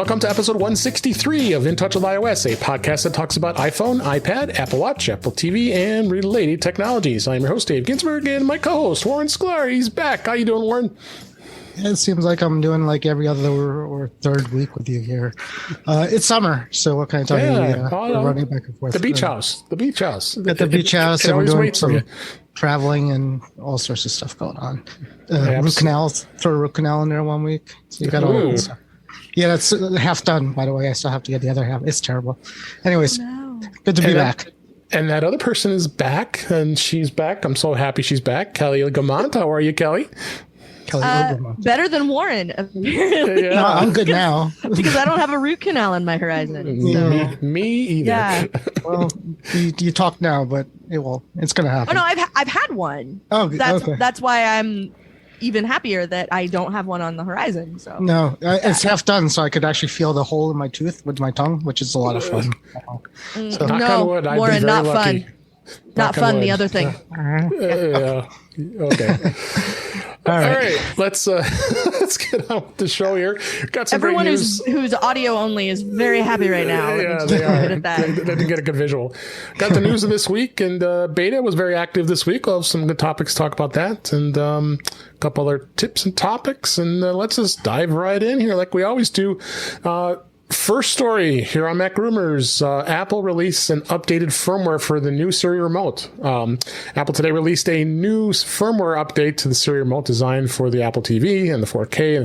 Welcome to episode 163 of In Touch with iOS, a podcast that talks about iPhone, iPad, Apple Watch, Apple TV, and related technologies. I'm your host, Dave Ginsberg, and my co-host, Warren Sklar. He's back. How you doing, Warren? It seems like I'm doing like every other or third week with you here. It's summer, so what can I tell you? We're running back and forth. The beach house. The beach house. At the beach house, and we're doing some traveling and all sorts of stuff going on. Root canals, throw a root canal in there 1 week. So you got all that stuff. Yeah, that's half done, by the way. I still have to get the other half. It's terrible. Anyways, good to be back. And that other person is back, and she's back. I'm so happy she's back. Kelly Guimont. How are you, Kelly? Better than Warren, apparently. No, I'm good now. Because I don't have a root canal in my horizon. So. Me either. Yeah. Well, you talk now, but it's going to happen. Oh, no, I've had one. Oh, okay. That's why I'm even happier that I don't have one on the horizon. So no, it's half done, so I could actually feel the hole in my tooth with my tongue, which is a lot of fun. So, no, Warren, not fun. Not fun. The other thing. Yeah. Okay. All right. Let's get on with the show here. Got some Everyone great news. who's audio only is very happy right now. Yeah, they are. They didn't get a good visual. Got the news of this week, and beta was very active this week. We'll have some good topics to talk about that, and a couple other tips and topics. And let's just dive right in here, like we always do. First story here on Mac Rumors, Apple released an updated firmware for the new Siri Remote. Apple today released a new firmware update to the Siri Remote designed for the Apple TV and the 4K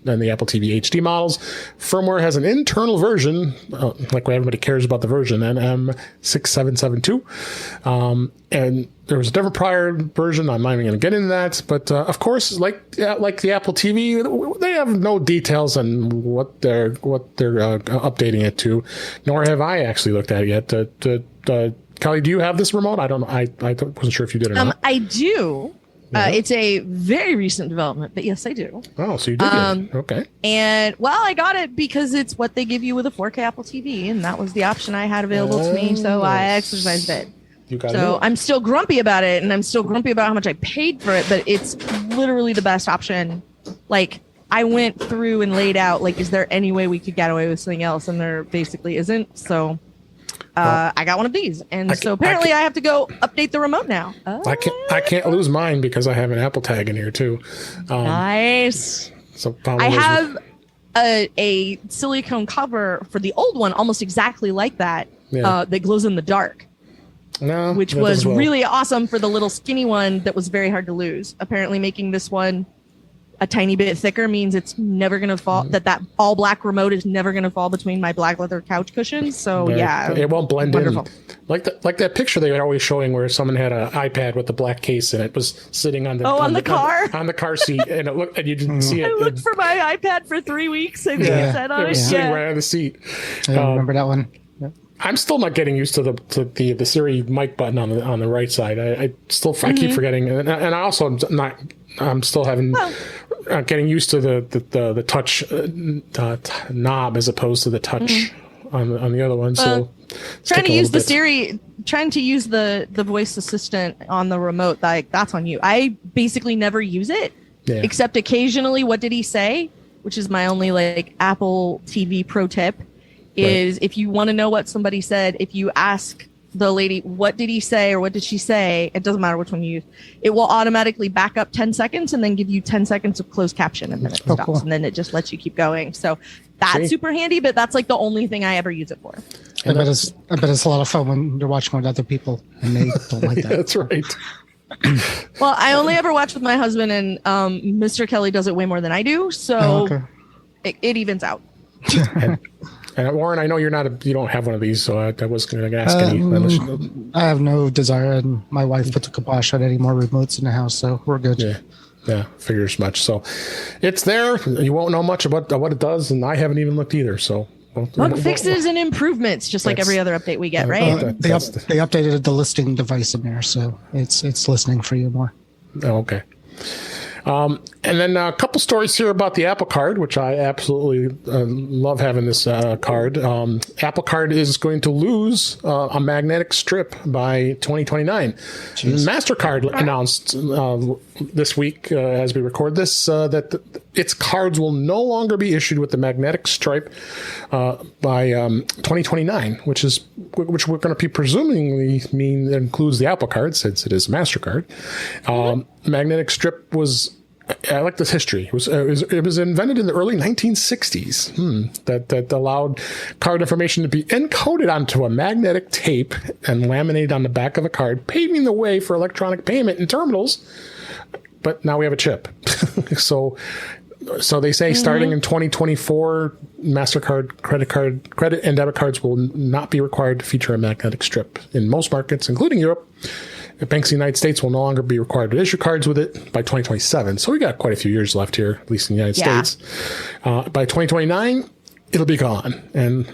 and the Apple TV HD models. Firmware has an internal version, like everybody cares about the version, NM6772. And there was a different prior version. I'm not even going to get into that. But of course, like the Apple TV, they have no details on what they're updating it to. Nor have I actually looked at it yet. Kelly, do you have this remote? I don't know. I wasn't sure if you did or not. I do. It's a very recent development, but yes, I do. Oh, so you did get it. Okay. And, well, I got it because it's what they give you with a 4K Apple TV, and that was the option I had available to me, so I exercised it. So I'm still grumpy about it, and I'm still grumpy about how much I paid for it, but it's literally the best option. Like, I went through and laid out, like, is there any way we could get away with something else? And there basically isn't, so... I got one of these, and so apparently I have to go update the remote now. I can't lose mine because I have an Apple tag in here too. Nice. So I have a silicone cover for the old one, almost exactly like that, that glows in the dark. No, which was really awesome for the little skinny one that was very hard to lose. Apparently, making this one a tiny bit thicker means it's never going to fall, that all black remote is never going to fall between my black leather couch cushions. So it won't blend wonderful. in. Like that picture they were always showing where someone had an iPad with the black case and it was sitting on the car seat, and it looked, and you didn't see it. I looked for my iPad for 3 weeks. I think it said on it. Was sitting right on the seat. I remember that one. Yeah. I'm still not getting used to the Siri mic button on the right side. I keep forgetting, and I also am not. I'm still having getting used to the touch knob as opposed to the touch on the other one. So trying to use the voice assistant on the remote, that's on you. I basically never use it except occasionally. What did he say? Which is my only Apple TV pro tip. Is if you want to know what somebody said, if you ask the lady, what did he say or what did she say, it doesn't matter which one you use, it will automatically back up 10 seconds and then give you 10 seconds of closed caption, and then it stops. Cool. And then it just lets you keep going. So that's super handy, but that's the only thing I ever use it for. I bet it's a lot of fun when you're watching with other people and they don't like that. That's right. Well, I only ever watch with my husband, and Mr. Kelly does it way more than I do, so it evens out. And Warren, I know you don't have one of these, so I was going to ask any. I have no desire, and my wife put the kibosh on any more remotes in the house, so we're good. Yeah, figures much. So it's there. You won't know much about what it does, and I haven't even looked either. So bug fixes and improvements, just like every other update we get, right? They updated the listing device in there, so it's listening for you more. Oh, okay. And then a couple stories here about the Apple Card, which I absolutely love having this card. Apple Card is going to lose a magnetic strip by 2029. MasterCard announced this week, as we record this, that its cards will no longer be issued with the magnetic stripe by 2029, which we're going to be presumably mean that includes the Apple Card, since it is MasterCard. Magnetic strip was, I like this history. It was invented in the early 1960s. That allowed card information to be encoded onto a magnetic tape and laminated on the back of a card, paving the way for electronic payment in terminals. But now we have a chip. So they say starting in 2024, MasterCard, credit and debit cards will not be required to feature a magnetic strip in most markets, including Europe. Banks in the United States will no longer be required to issue cards with it by 2027. So we got quite a few years left here, at least in the United States. By 2029, it'll be gone. And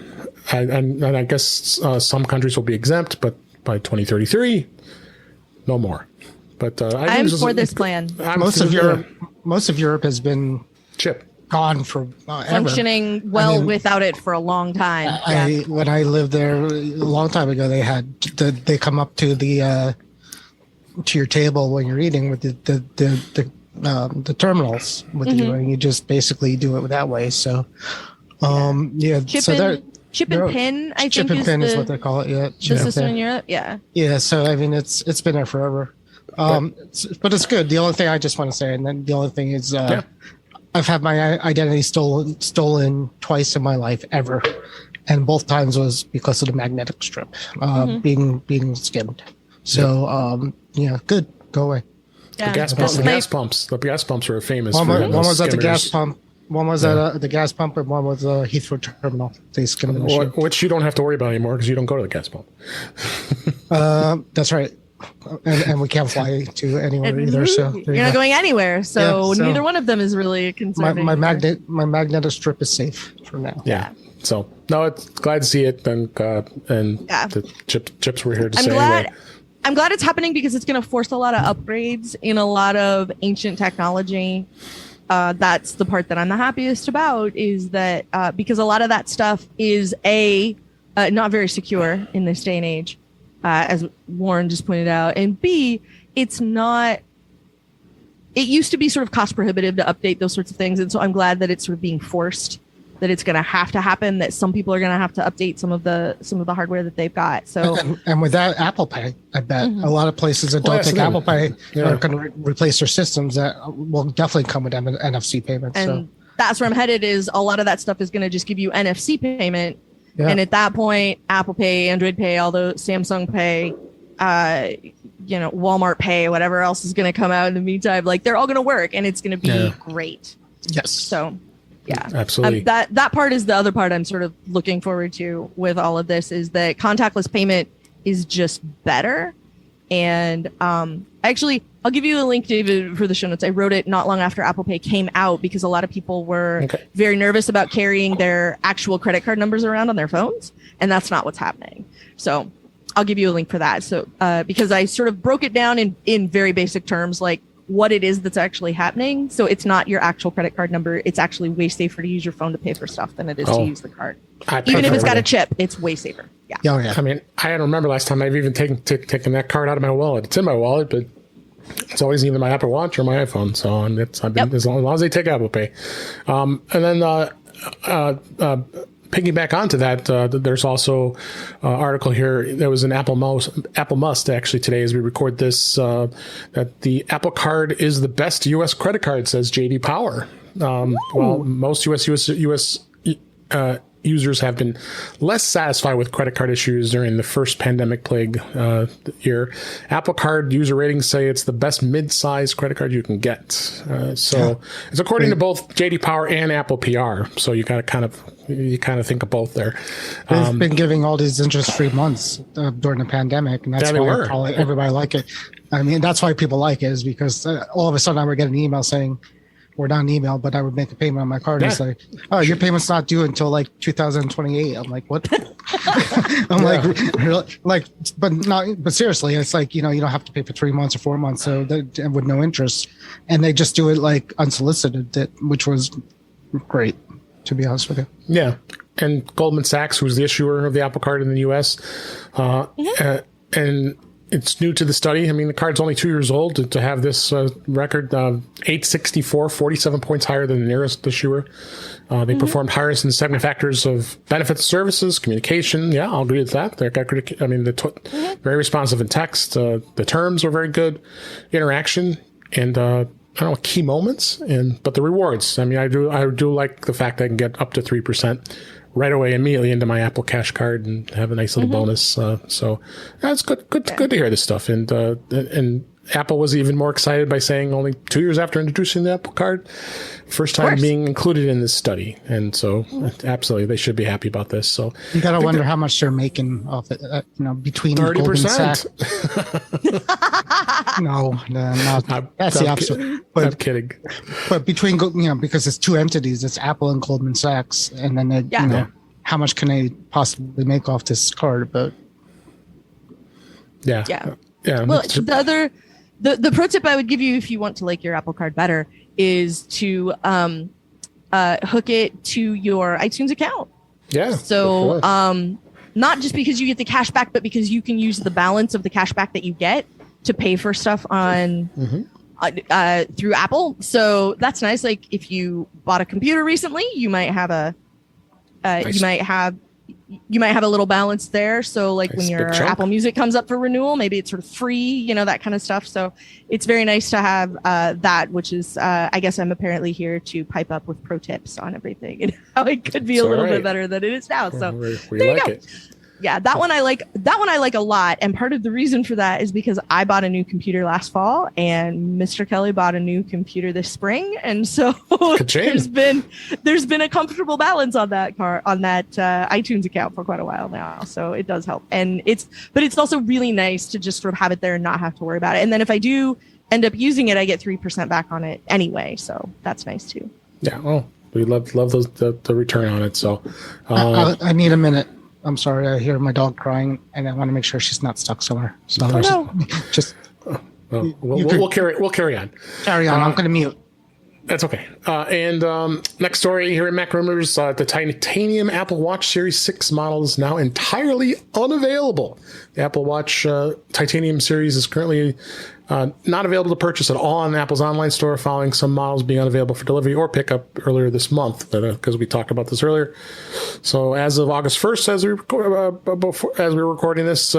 I guess some countries will be exempt, but by 2033, no more. But I'm for this plan. Most of Europe has been chip gone for functioning ever. Well without it for a long time. When I lived there a long time ago, they come up to the to your table when you're eating with the terminals with you, and you just basically do it that way. So chip and pin, I chip think and pin is what they call it. Yeah, the system in Europe. Yeah. So I mean, it's been there forever. But it's good. The only thing I just want to say, and then the only thing is, I've had my identity stolen twice in my life ever, and both times was because of the magnetic strip being skimmed. So good. Go away. Yeah. The gas pumps. The gas pumps are famous. One was at the skimmers. gas pump. One was at the gas pump, and one was Heathrow terminal. They skimmed the machine. Which you don't have to worry about anymore because you don't go to the gas pump. That's right. And we can't fly to anywhere either. So you're not going anywhere. So neither one of them is really a concern. My magnetic strip is safe for now. Yeah. So no, it's glad to see it, and the chips were here to say. I'm glad it's happening because it's going to force a lot of upgrades in a lot of ancient technology. That's the part that I'm the happiest about, is that because a lot of that stuff is not very secure in this day and age. As Warren just pointed out, and B, it used to be sort of cost prohibitive to update those sorts of things. And so I'm glad that it's sort of being forced, that it's going to have to happen, that some people are going to have to update some of the hardware that they've got. So, and with that, Apple Pay, I bet a lot of places that don't take Apple Pay are going to replace their systems that will definitely come with NFC payments. And that's where I'm headed, is a lot of that stuff is going to just give you NFC payment. Yeah. And at that point, Apple Pay, Android Pay, although Samsung Pay, Walmart Pay, whatever else is going to come out in the meantime, like they're all going to work, and it's going to be great. Yes. So, yeah, absolutely. That part is the other part I'm sort of looking forward to with all of this, is that contactless payment is just better. And actually, I'll give you a link, David, for the show notes. I wrote it not long after Apple Pay came out because a lot of people were very nervous about carrying their actual credit card numbers around on their phones. And that's not what's happening. So I'll give you a link for that. So because I sort of broke it down in very basic terms, like what it is that's actually happening. So it's not your actual credit card number. It's actually way safer to use your phone to pay for stuff than it is to use the card. Even if it's got a chip, it's way safer. Yeah. Oh, yeah. I mean, I don't remember last time I've even taken that card out of my wallet. It's in my wallet, but it's always either my Apple Watch or my iPhone. So as long as they take Apple Pay. And then piggyback onto that, there's also an article here. There was an Apple Must actually today as we record this, that the Apple Card is the best U.S. credit card, says J.D. Power. While most U.S. users have been less satisfied with credit card issues during the first pandemic plague year, Apple Card user ratings say it's the best mid-sized credit card you can get. So it's according to both JD Power and Apple PR. So you got to kind of think of both there. They've been giving all these interest-free months during the pandemic, and that's why probably everybody like it. I mean, that's why people like it, is because all of a sudden I would get an email saying, or not an email, but I would make a payment on my card. And it's like, oh, your payment's not due until like 2028. I'm like, what? But seriously, it's like, you don't have to pay for 3 months or 4 months, so with no interest, and they just do it like unsolicited, which was great, to be honest with you. Yeah, and Goldman Sachs, who's the issuer of the Apple Card in the U.S., and it's new to the study. I mean, the card's only 2 years old. To have this record, 864, 47 points higher than the nearest issuer. They performed highest in 7 factors of benefits, services, communication. Yeah, I'll agree with that. They're very responsive in text. The terms are very good. Interaction and I don't know, key moments, but the rewards. I mean, I do like the fact that I can get up to 3% right away, immediately into my Apple Cash card and have a nice little bonus. So that's good to hear this stuff. And Apple was even more excited by saying only 2 years after introducing the Apple Card, first time being included in this study. And so absolutely, they should be happy about this. So you got to wonder how much they're making off it, between 30%. No, that's the opposite. I'm kidding. But between, because it's two entities, it's Apple and Goldman Sachs. And then, how much can they possibly make off this card? But yeah. Well, the pro tip I would give you if you want to like your Apple Card better is to hook it to your iTunes account. Yeah. So not just because you get the cash back, but because you can use the balance of the cash back that you get to pay for stuff on through Apple. So that's nice. Like if you bought a computer recently, you might have nice. You might have a little balance there. So like when your Apple Music comes up for renewal, maybe it's sort of free, that kind of stuff. So it's very nice to have that, which is, I guess I'm apparently here to pipe up with pro tips on everything and how it could be a little bit better than it is now. So we like it. Yeah, that one I like a lot. And part of the reason for that is because I bought a new computer last fall and Mr. Kelly bought a new computer this spring. And so there's been a comfortable balance on that iTunes account for quite a while now. So it does help. And it's also really nice to just sort of have it there and not have to worry about it. And then if I do end up using it, I get 3% back on it anyway. So that's nice too. Yeah. Well, we love those, the return on it. So I need a minute. I'm sorry, I hear my dog crying, and I want to make sure she's not stuck somewhere. So we'll carry on. Carry on. I'm going to mute. That's okay. And next story here at Mac Rumors, the titanium Apple Watch Series 6 model is now entirely unavailable. The Apple Watch titanium series is currently not available to purchase at all on Apple's online store, following some models being unavailable for delivery or pickup earlier this month, because we talked about this earlier. So as of August 1st, as we were recording this,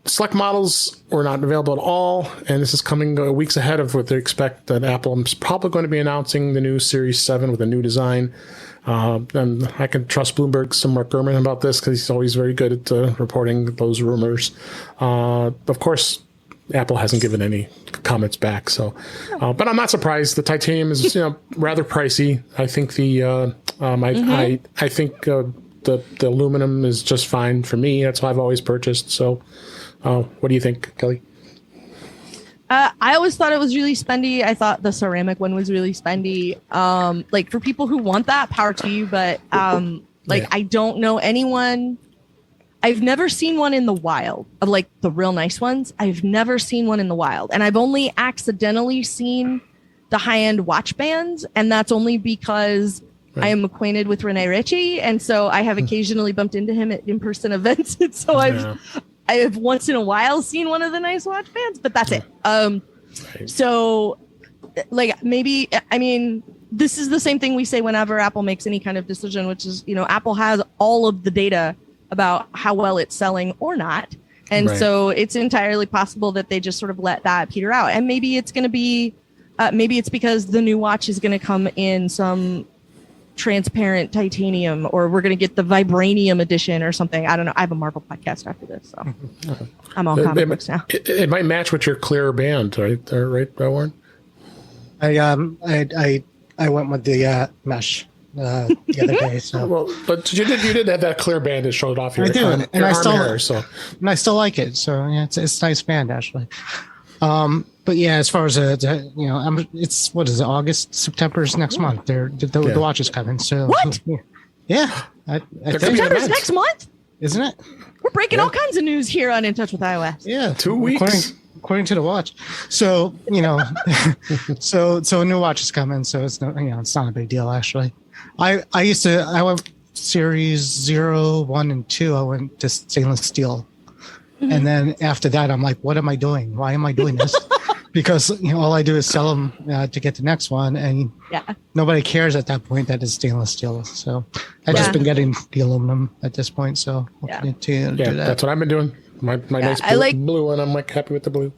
select models were not available at all, and this is coming weeks ahead of what they expect that Apple is probably going to be announcing the new Series 7 with a new design. And I can trust Bloomberg's Mark Gurman about this because he's always very good at reporting those rumors. Of course, Apple hasn't given any comments back, so but I'm not surprised. The titanium is rather pricey. I think I think the aluminum is just fine for me. That's what I've always purchased. So what do you think, Kelly? I always thought it was really spendy. I thought the ceramic one was really spendy. Like for people who want that, power to you. But I don't know anyone. I've never seen one in the wild of like the real nice ones. I've never seen one in the wild. And I've only accidentally seen the high-end watch bands. And that's only because I am acquainted with Rene Ritchie. And so I have occasionally bumped into him at in-person events. And so I have once in a while seen one of the nice watch bands, but that's it. So like maybe, I mean, this is the same thing we say whenever Apple makes any kind of decision, which is, Apple has all of the data about how well it's selling or not. And so it's entirely possible that they just sort of let that peter out. And maybe it's going to be, maybe it's because the new watch is going to come in some transparent titanium, or we're going to get the vibranium edition or something. I don't know. I have a Marvel podcast after this, so I'm on comic books now. It might match with your clear band, right? Right, Warren? I went with the mesh the other day. So well, but you did have that clear band that showed off your arm hair, so and I still like it. So yeah, it's a nice band actually. But yeah, as far as it's what is it? August, September is next month. The watch is coming. So what? Yeah, September's next month, isn't it? We're breaking all kinds of news here on In Touch with iOS. Yeah, 2 weeks. According to the watch. So so a new watch is coming. So it's it's not a big deal actually. I went Series 0, 1, and 2. I went to stainless steel. And then after that, I'm like, what am I doing? Why am I doing this? Because all I do is sell them to get the next one, and nobody cares at that point that it's stainless steel. So I've just been getting the aluminum at this point. So I'll continue to do that. That's what I've been doing. My nice blue one. I'm like happy with the blue.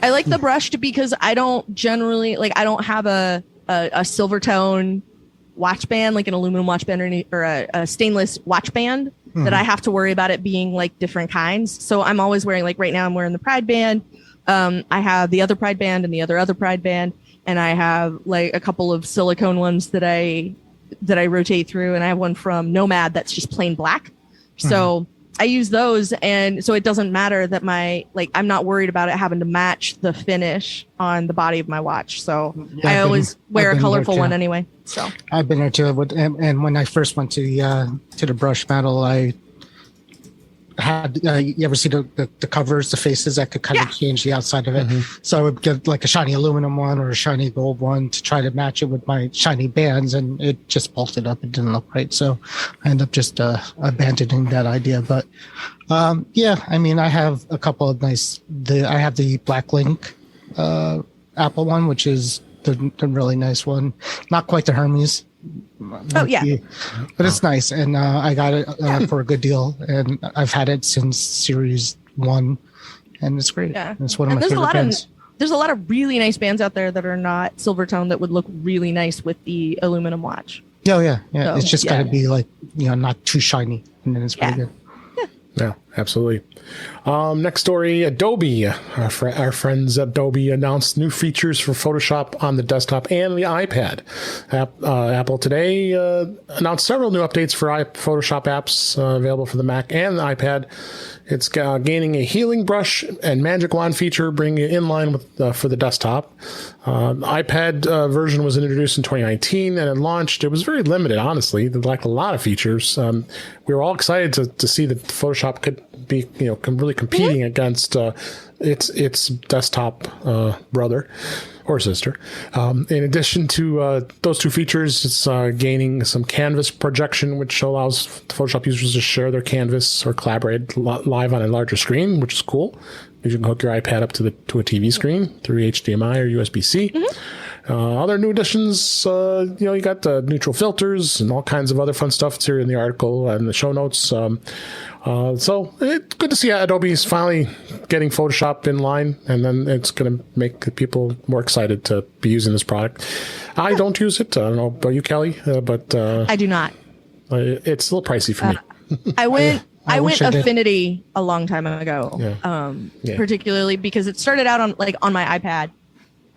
I like the brushed because I don't generally I don't have a silver tone watch band, like an aluminum watch band or a stainless watch band that I have to worry about it being like different kinds. So I'm always wearing, like right now I'm wearing the Pride band. I have the other Pride band and the other Pride band, and I have like a couple of silicone ones that I rotate through, and I have one from Nomad that's just plain black. So I use those, and so it doesn't matter that I'm not worried about it having to match the finish on the body of my watch. So I always wear a colorful one anyway. So I've been there too. And when I first went to the brush metal, I had you ever see the covers, the faces that could kind of change the outside of it. So I would get like a shiny aluminum one or a shiny gold one to try to match it with my shiny bands, and it just bolted up. It didn't look right, so I ended up just abandoning that idea. But I mean, I have a couple of I have the Black Link Apple one, which is the really nice one. Not quite the Hermes. Oh yeah, but it's nice, and I got it for a good deal, and I've had it since Series 1, and it's great. Yeah, it's one of my favorite bands. There's a lot of really nice bands out there that are not silver tone that would look really nice with the aluminum watch. Oh yeah. So, it's just got to be like not too shiny, and then it's pretty good. Yeah, absolutely. Next story, Adobe. Our friends at Adobe announced new features for Photoshop on the desktop and the iPad. Apple today announced several new updates for Photoshop apps available for the Mac and the iPad. It's gaining a healing brush and magic wand feature, bringing it in line with for the desktop. iPad version was introduced in 2019 and it launched. It was very limited, honestly. It lacked a lot of features. We were all excited to see that Photoshop could be, really competing against its desktop brother or sister. In addition to those two features, it's gaining some canvas projection, which allows Photoshop users to share their canvas or collaborate live on a larger screen, which is cool. You can hook your iPad up to a TV screen through HDMI or USB-C. Other new additions, you got the neutral filters and all kinds of other fun stuff. It's here in the article and the show notes. So it's good to see Adobe's finally getting Photoshop in line, and then it's going to make people more excited to be using this product. I don't use it. I don't know about you, Kelly, but I do not. It's a little pricey for me. I went Affinity a long time ago, particularly because it started out on my iPad.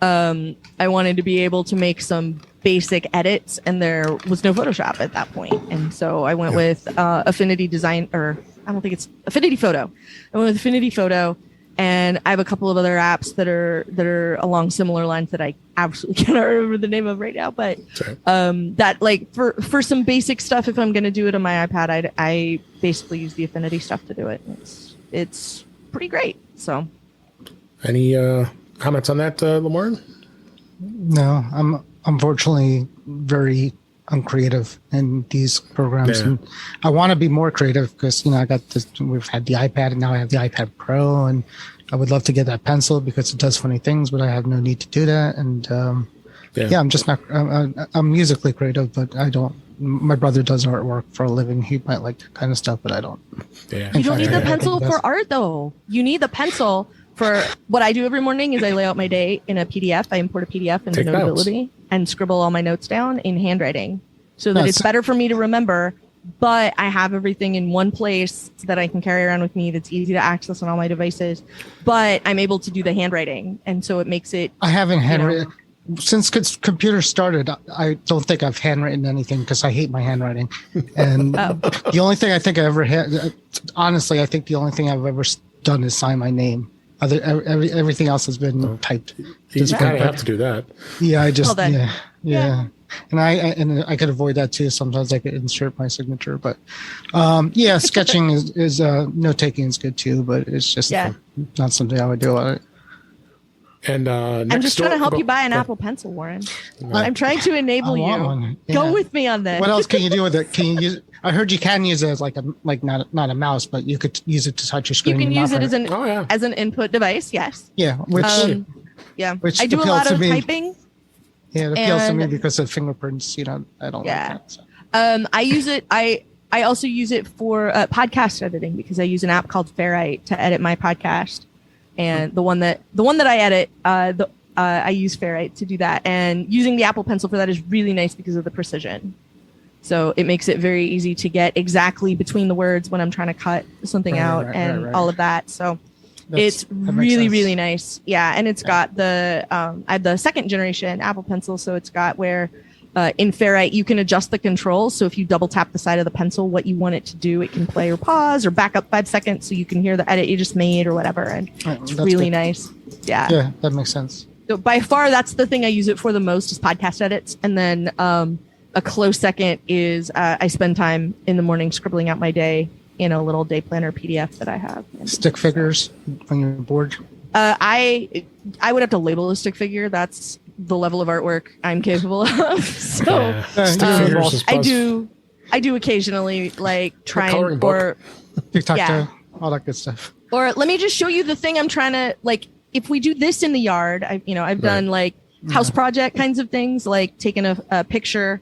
I wanted to be able to make some basic edits, and there was no Photoshop at that point. And so I went with Affinity Design, or I don't think it's Affinity Photo. I went with Affinity Photo, and I have a couple of other apps that are along similar lines that I absolutely cannot remember the name of right now. But that for some basic stuff, if I'm going to do it on my iPad, I basically use the Affinity stuff to do it. It's pretty great. So, any comments on that, Lamar? No, I'm unfortunately very uncreative in these programs, and I want to be more creative because I got this. We've had the iPad, and now I have the iPad Pro, and I would love to get that pencil because it does funny things, but I have no need to do that. And I'm just not. I'm musically creative, but I don't. My brother does artwork for a living. He might like that kind of stuff, but I don't. Yeah. You don't need the pencil for art, though. You need the pencil. For what I do every morning is I lay out my day in a PDF. I import a PDF into Notability and scribble all my notes down in handwriting so that it's better for me to remember, but I have everything in one place that I can carry around with me that's easy to access on all my devices, but I'm able to do the handwriting. And so it makes it... I haven't handwritten... Since computers started, I don't think I've handwritten anything because I hate my handwriting. And the only thing I think I ever had... Honestly, I think the only thing I've ever done is sign my name. Everything else has been typed. You kind of have to do that. Yeah, I just yeah. And I could avoid that too. Sometimes I could insert my signature, but sketching is note taking is good too. But it's just not something I would do on it. And I'm just trying to help you buy an Apple Pencil, Warren. I'm trying to enable you. Yeah. Go with me on this. What else can you do with it? Can you use? I heard you can use it as not a mouse, but you could use it to touch your screen. You can use it as an input device. Yes. Yeah. Which I do a lot of typing. Yeah, it appeals to me because of fingerprints. I don't like that. So. I use it. I also use it for podcast editing because I use an app called Ferrite to edit my podcast. And the one that I edit, I use Ferrite to do that. And using the Apple Pencil for that is really nice because of the precision. So it makes it very easy to get exactly between the words when I'm trying to cut something out and all of that. So it's really, really nice. Yeah. And it's got I have the second generation Apple Pencil. So it's got where in Ferrite, you can adjust the controls. So if you double tap the side of the pencil, what you want it to do, it can play or pause or back up 5 seconds so you can hear the edit you just made or whatever. And it's really nice. Yeah. Yeah, that makes sense. So by far, that's the thing I use it for the most is podcast edits. And then a close second is I spend time in the morning scribbling out my day in a little day planner PDF that I have. Stick figures when you're bored? I would have to label a stick figure. That's the level of artwork I'm capable of. So I do occasionally try and all that good stuff. Or let me just show you the thing I'm trying to if we do this in the yard, I've done house project kinds of things, like taking a picture,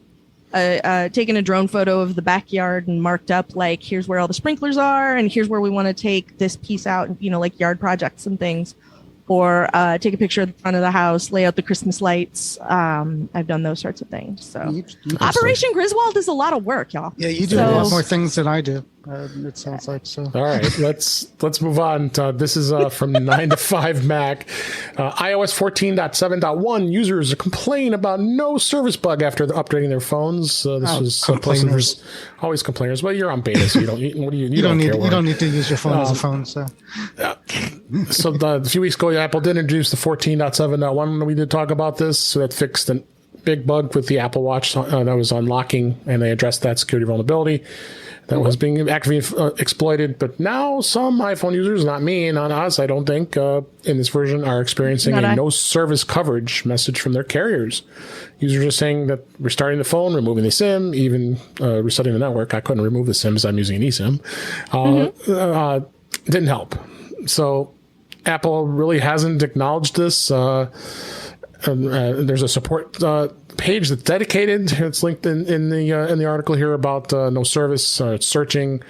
taking a drone photo of the backyard and marked up here's where all the sprinklers are and here's where we want to take this piece out, yard projects and things. Or take a picture of the front of the house, lay out the Christmas lights. I've done those sorts of things. So Operation Griswold is a lot of work, y'all. Yeah, you do a lot more things than I do. It sounds like so. All right, let's move on. This is from 9 to 5 Mac. iOS 14.7.1 users complain about no service bug after updating their phones. This was complainers. Always complainers. Well, you're on beta, so you don't. You don't need to use your phone as a phone. So, so a few weeks ago, Apple did introduce the 14.7.1. We did talk about this. So that fixed a big bug with the Apple Watch that was unlocking, and they addressed that security vulnerability that was being actively exploited. But now some iPhone users, not me, not us, I don't think, in this version are experiencing no service coverage message from their carriers. Users are saying that restarting the phone, removing the SIM, even resetting the network. I couldn't remove the SIM as I'm using an eSIM. Didn't help. So Apple really hasn't acknowledged this. There's a support page that's dedicated. It's linked in the article here about no service. It's searching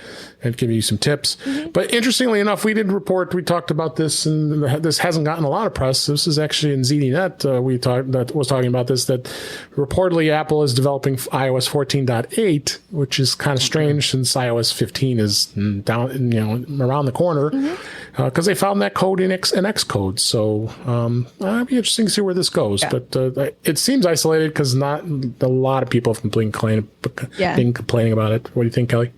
and give you some tips. But interestingly enough, we talked about this, and this hasn't gotten a lot of press. This is actually in ZDNet. That was talking about this, that reportedly Apple is developing iOS 14.8, which is kind of strange since iOS 15 is down, around the corner, because they found that code in Xcode. So it'll be interesting to see where this goes. Yeah. But it seems isolated because not a lot of people have been complaining about it. What do you think, Kelly?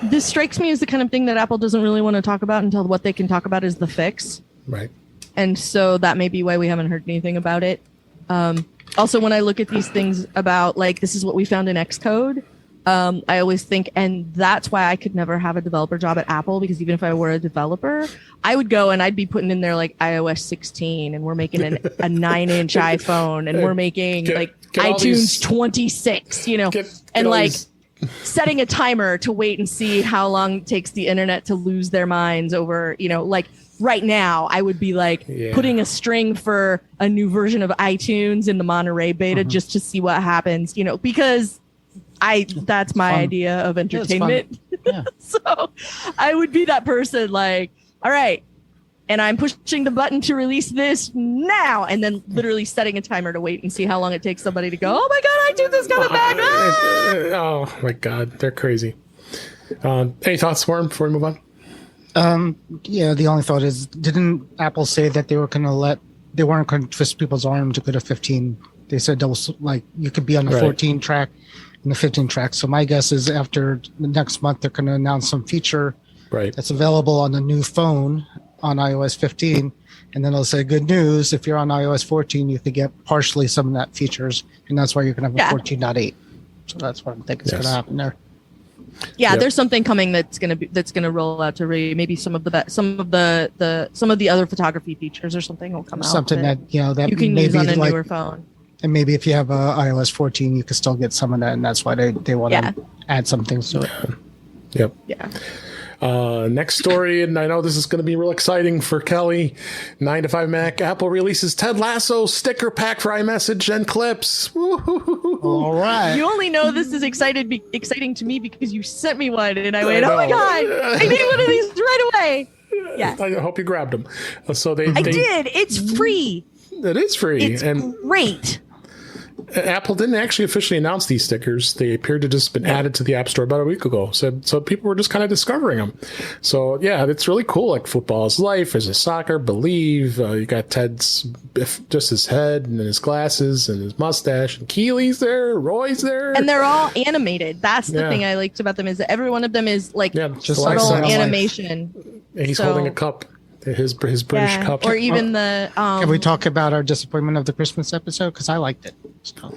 This strikes me as the kind of thing that Apple doesn't really want to talk about until what they can talk about is the fix. Right. And so that may be why we haven't heard anything about it. Also, when I look at these things about this is what we found in Xcode, I always think, and that's why I could never have a developer job at Apple, because even if I were a developer, I would go and I'd be putting in there iOS 16, and we're making a 9-inch iPhone, and we're making iTunes 26, setting a timer to wait and see how long it takes the internet to lose their minds over, right now I would be putting a string for a new version of iTunes in the Monterey beta just to see what happens, because that's my idea of entertainment. Yeah. So I would be that person all right, and I'm pushing the button to release this now, and then literally setting a timer to wait and see how long it takes somebody to go, oh my God, iTunes is coming back. Oh my God, they're crazy. Any thoughts, Warren, before we move on? The only thought is, didn't Apple say that they weren't going to twist people's arm to go to 15? They said you could be on the 14 track and the 15 track. So my guess is after the next month, they're going to announce some feature that's available on the new phone on iOS 15. And then they'll say, good news, if you're on iOS 14, you could get partially some of that features. And that's why you're going to have a 14.8. So that's what I think is going to happen there. Yeah, there's something coming that's gonna roll out to maybe some of the other photography features or something will come out. Something that that you can use on a newer phone. And maybe if you have iOS 14, you can still get some of that, and that's why they want to add some things to it. Yep. Yeah. Next story, and I know this is going to be real exciting for Kelly. 9 to 5 Mac. Apple releases Ted Lasso sticker pack for iMessage and clips. Woo-hoo-hoo-hoo. All right. You only know this is exciting to me because you sent me one, and I went, "Oh my god, I need one of these right away." Yeah. I hope you grabbed them. I did. It's free. It is free. It's great. Apple didn't actually officially announce these stickers. They appeared to just been added to the App Store about a week ago. So people were just kind of discovering them. So yeah, it's really cool. Like Football is Life, Is a Soccer, Believe. You got Ted's just his head and his glasses and his mustache, and Keely's there, Roy's there, and they're all animated. That's the thing I liked about them is that every one of them is like just subtle animation. And he's holding a cup. His British cup. Or even the can we talk about our disappointment of the Christmas episode, because I liked it, so.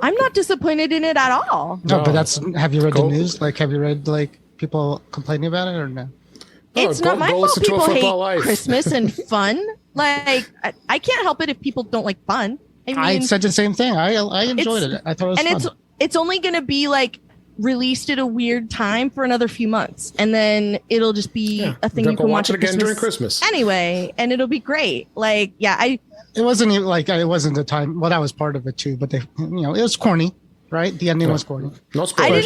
I'm not disappointed in it at all. No, but have you read the news? Like, have you read people complaining about it or no? It's not my fault people hate Christmas and fun. Like, I can't help it if people don't like fun. I said the same thing. I enjoyed it. I thought it was fun. It's only going to be like released at a weird time for another few months, and then it'll just be a thing you can watch it again during Christmas anyway, and it'll be great. Like, it wasn't even like it wasn't the time. Well, I was part of it too, but it was corny, right? The ending was corny. No spoilers.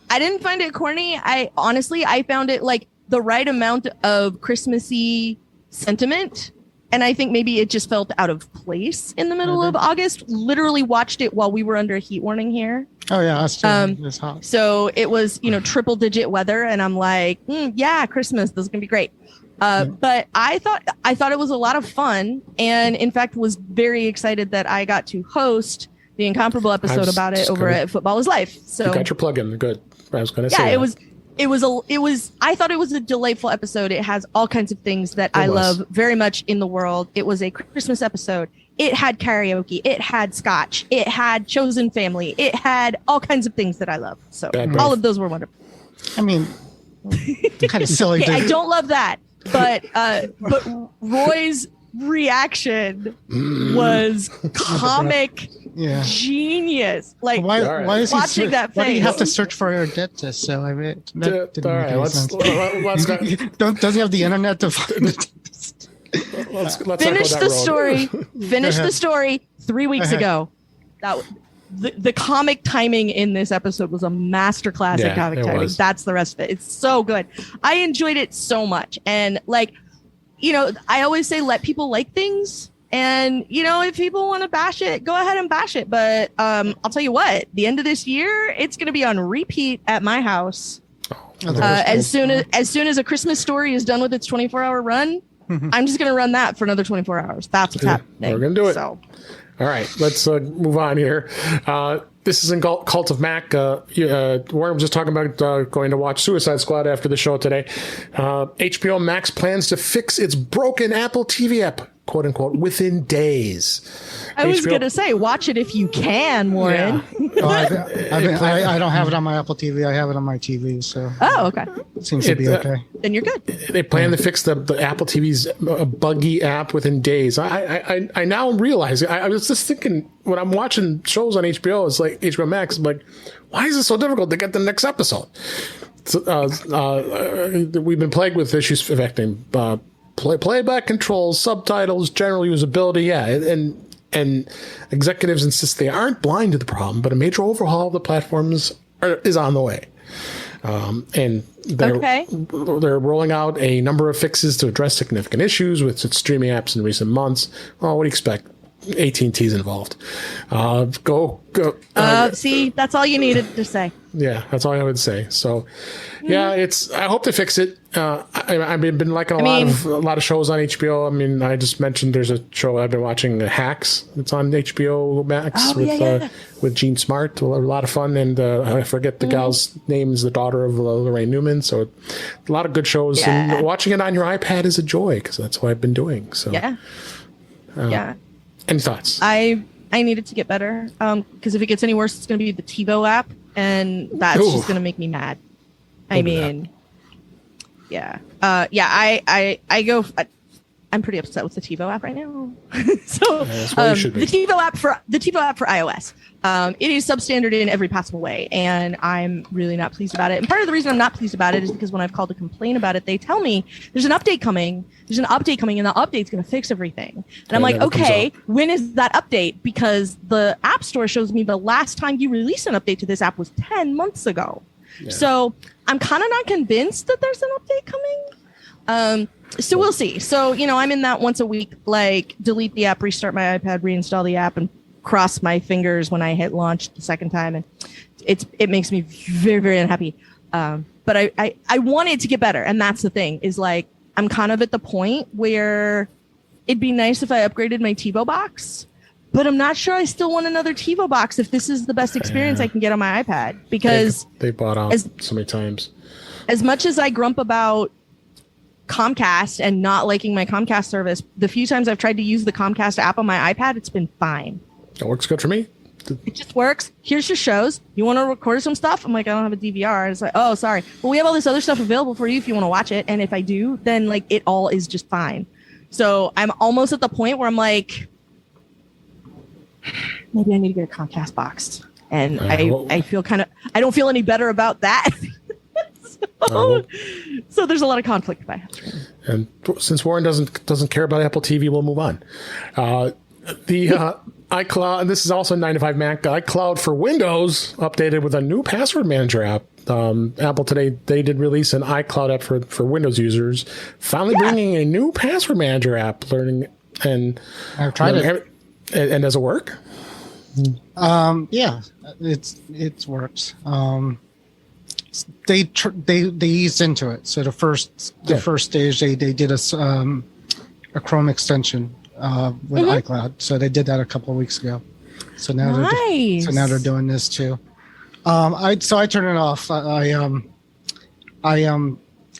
I didn't find it corny. I found it like the right amount of Christmassy sentiment. And I think maybe it just felt out of place in the middle of August. Literally watched it while we were under a heat warning here. Oh yeah, it was hot. So it was, triple digit weather, and I'm like, Christmas, this is gonna be great. But I thought it was a lot of fun, and in fact was very excited that I got to host the incomparable episode about it over at Football is Life. So you got your plug in. Good. I was gonna say. I thought it was a delightful episode. It has all kinds of things that I love very much in the world. It was a Christmas episode. It had karaoke. It had scotch. It had chosen family. It had all kinds of things that I love. So all of those were wonderful. I mean, kind of silly. I don't love that, but Roy's reaction was comic genies. Like, why is watching that face? Why do you have to search for a dentist? So I mean, all right, let's doesn't he have the internet to find it? Let's finish the story. Finish the story 3 weeks ago. That the comic timing in this episode was a masterclass in comic timing. That's the rest of it. It's so good. I enjoyed it so much, and I always say let people like things. And, if people want to bash it, go ahead and bash it. But I'll tell you what, the end of this year, it's going to be on repeat at my house. As soon as A Christmas Story is done with its 24-hour run, I'm just going to run that for another 24 hours. That's what's happening. We're going to do it. So. All right, let's move on here. This is in Cult of Mac. Warren was just talking about going to watch Suicide Squad after the show today. HBO Max plans to fix its broken Apple TV app, quote unquote, within days. I was going to say, watch it if you can, Warren. Yeah. I don't have it on my Apple TV. I have it on my TV. So. Oh, okay. It seems to be okay. Then you're good. They plan to fix the Apple TV's buggy app within days. I now realize, I was just thinking, when I'm watching shows on HBO, it's like HBO Max, I'm like, why is it so difficult to get the next episode? We've been plagued with issues affecting playback controls, subtitles, general usability. And executives insist they aren't blind to the problem, but a major overhaul of the platforms is on the way. And they're rolling out a number of fixes to address significant issues with its streaming apps in recent months. Well, what do you expect? AT&T's involved. See, that's all you needed to say. Yeah, that's all I would say. So, I hope they fix it. I've been liking a lot of shows on HBO. I mean, I just mentioned there's a show I've been watching, Hacks. It's on HBO Max with Gene Smart. A lot of fun, and I forget the gal's name is the daughter of Lorraine Newman. So, a lot of good shows. Yeah. And watching it on your iPad is a joy because that's what I've been doing. So, Any thoughts? I need it to get better because if it gets any worse, it's going to be the TiVo app, and that's just going to make me mad. I mean, yeah. I go. I'm pretty upset with the TiVo app right now. So the TiVo app for iOS, it is substandard in every possible way, and I'm really not pleased about it. And part of the reason I'm not pleased about it is because when I've called to complain about it, they tell me there's an update coming. There's an update coming, and the update's going to fix everything. And I'm like, okay, when is that update? Because the App Store shows me the last time you released an update to this app was 10 months ago. Yeah. So I'm kind of not convinced that there's an update coming. So we'll see. So, I'm in that once a week, like delete the app, restart my iPad, reinstall the app, and cross my fingers when I hit launch the second time. And it makes me very, very unhappy. But I want it to get better. And that's the thing is like, I'm kind of at the point where it'd be nice if I upgraded my TiVo box, but I'm not sure I still want another TiVo box if this is the best experience I can get on my iPad, because they bought out so many times. As much as I grump about Comcast and not liking my Comcast service, the few times I've tried to use the Comcast app on my iPad, it's been fine. It works good for me. It just works. Here's your shows. You want to record some stuff? I'm like, I don't have a DVR. It's like, oh, sorry. Well, we have all this other stuff available for you if you want to watch it. And if I do, then like it all is just fine. So I'm almost at the point where I'm like, maybe I need to get a Comcast box. And I feel I don't feel any better about that. So there's a lot of conflict if I have to. And since Warren doesn't care about Apple TV, we'll move on. The iCloud, and this is also 9 to 5 Mac. iCloud for Windows updated with a new password manager app. Apple today, they did release an iCloud app for Windows users, finally bringing a new password manager app. And I've tried it. And does it work? Yeah, it works. They eased into it. So the first stage they did a Chrome extension with iCloud. So they did that a couple of weeks ago. So now they're doing this too. I turned it off. I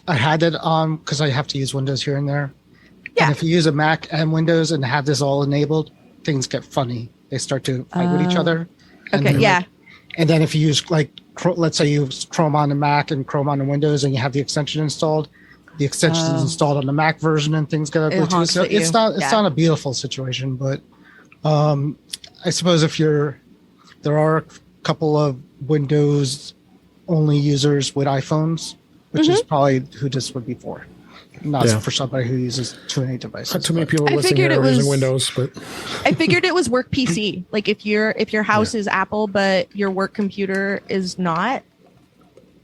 had it on because I have to use Windows here and there. Yeah. And if you use a Mac and Windows and have this all enabled, things get funny. They start to fight with each other. Okay. Yeah. And then if you use let's say you use Chrome on the Mac and Chrome on the Windows, and you have the extension installed. The extension is installed on the Mac version, and things get ugly. So it's not a beautiful situation, but I suppose there are a couple of Windows only users with iPhones, which is probably who this would be for. Not for somebody who uses too many devices. Not too many people listening here are using Windows, but I figured it was work PC. Like if your house is Apple, but your work computer is not.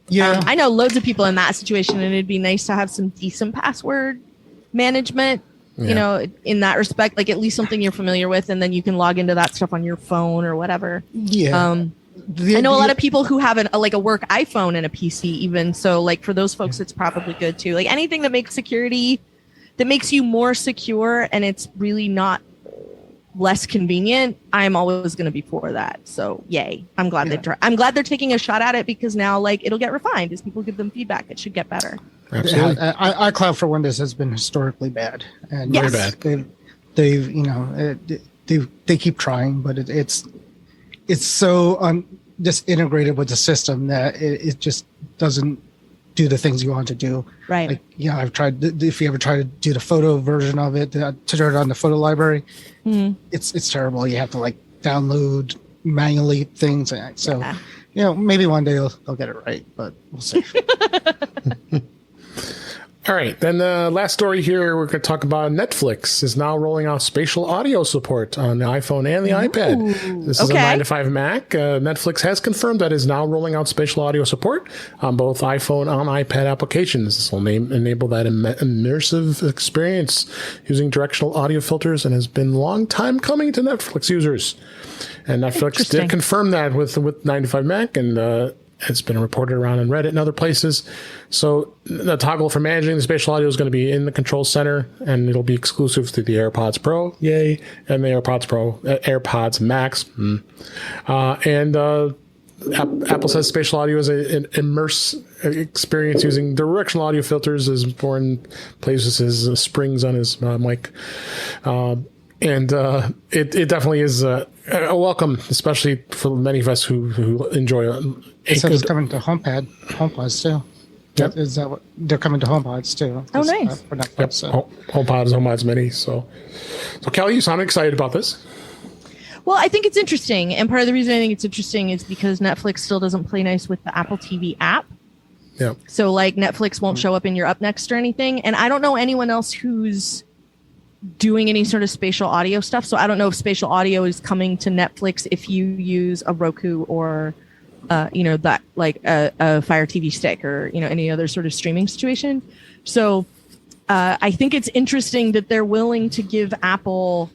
Yeah, I know loads of people in that situation, and it'd be nice to have some decent password management. Yeah. In that respect, like at least something you're familiar with, and then you can log into that stuff on your phone or whatever. Yeah. I know a lot of people who have a work iPhone and a PC even. So like for those folks, it's probably good too. Like anything that makes you more secure and it's really not less convenient, I'm always going to be for that. So yay. I'm glad they're taking a shot at it, because now like it'll get refined as people give them feedback. It should get better. Absolutely. iCloud for Windows has been historically bad. And very bad. They keep trying, but it's so just integrated with the system that it just doesn't do the things you want to do. Right. Like, I've tried, if you ever try to do the photo version of it, to turn it on the photo library, it's terrible. You have to download manually things. So, maybe one day they'll get it right, but we'll see. All right, then the last story here, we're going to talk about Netflix is now rolling out spatial audio support on the iPhone and the iPad. This is a 9 to 5 Mac. Netflix has confirmed that it is now rolling out spatial audio support on both iPhone and iPad applications. This will enable that immersive experience using directional audio filters, and has been a long time coming to Netflix users. And Netflix did confirm that with 9 to 5 Mac, and it's been reported around on Reddit and other places. So the toggle for managing the spatial audio is going to be in the control center, and it'll be exclusive to the AirPods Pro, yay, and the AirPods Max. Apple says spatial audio is an immersive experience using directional audio filters, as Warren places his springs on his mic. It definitely is a welcome, especially for many of us who enjoy it's coming to HomePods too. Yep. Is that what they're coming to HomePods too? Oh, nice. For Netflix, Yep. so. HomePods Mini. So Kelly, you sound excited about this. Well, I think it's interesting. And part of the reason I think it's interesting is because Netflix still doesn't play nice with the Apple TV app. Yeah. So like Netflix won't show up in your Up Next or anything. And I don't know anyone else who's doing any sort of spatial audio stuff. So I don't know if spatial audio is coming to Netflix if you use a Roku or, that like a Fire TV stick or, any other sort of streaming situation. So I think it's interesting that they're willing to give Apple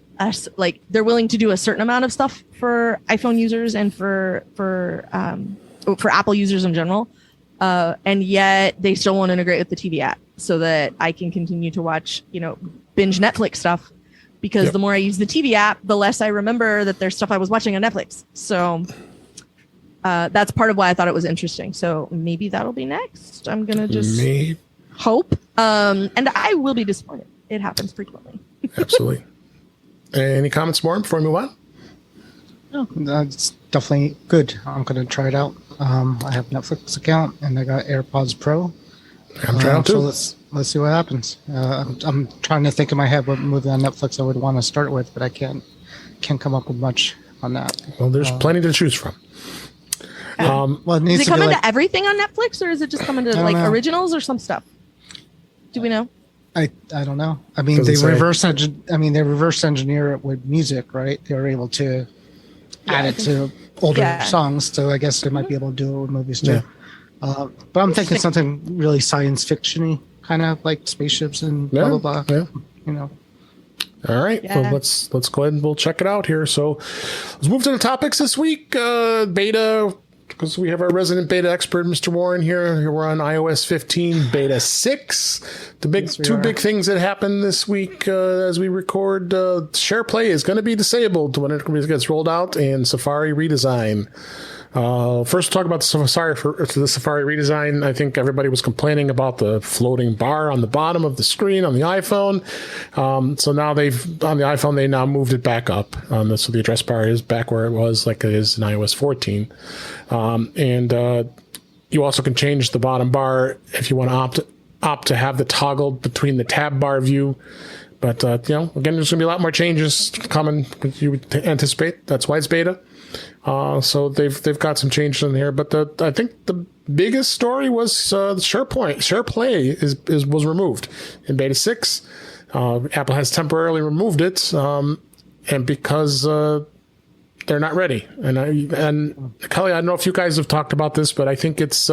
they're willing to do a certain amount of stuff for iPhone users and for Apple users in general. And yet they still won't integrate with the TV app so that I can continue to watch, binge Netflix stuff because the more I use the TV app, the less I remember that there's stuff I was watching on Netflix. So that's part of why I thought it was interesting. So maybe that'll be next. I'm going to just hope. And I will be disappointed. It happens frequently. Absolutely. Any comments more before we move on? No, that's definitely good. I'm going to try it out. I have Netflix account and I got AirPods Pro. I'm trying too. So let's see what happens. I'm trying to think in my head what movie on Netflix I would want to start with, but I can't come up with much on that. Well, there's plenty to choose from. Well, does it come into everything on Netflix, or is it just coming to like originals or some stuff? Do we know? I don't know. I mean, they reverse engineer it with music, right? They were able to add it to older songs, so I guess they might be able to do it with movies too. Yeah. But I'm thinking something really science fiction-y, kind of like spaceships and blah blah blah. Yeah. All right. Yeah. Well, let's go ahead and we'll check it out here. So let's move to the topics this week. Beta, because we have our resident beta expert, Mr. Warren here. We're on iOS 15 beta 6. The two big things that happened this week as we record. SharePlay is going to be disabled when it gets rolled out, and Safari redesign. First, talk about the Safari redesign. I think everybody was complaining about the floating bar on the bottom of the screen on the iPhone. So now on the iPhone, they now moved it back up. So the address bar is back where it was, like it is in iOS 14. And you also can change the bottom bar if you want to opt to have the toggle between the tab bar view. But, again, there's going to be a lot more changes coming you would anticipate. That's why it's beta. So they've got some changes in here, but I think the biggest story was SharePlay was removed in beta 6. Apple has temporarily removed it, and because they're not ready. And Kelly, I don't know if you guys have talked about this, but I think it's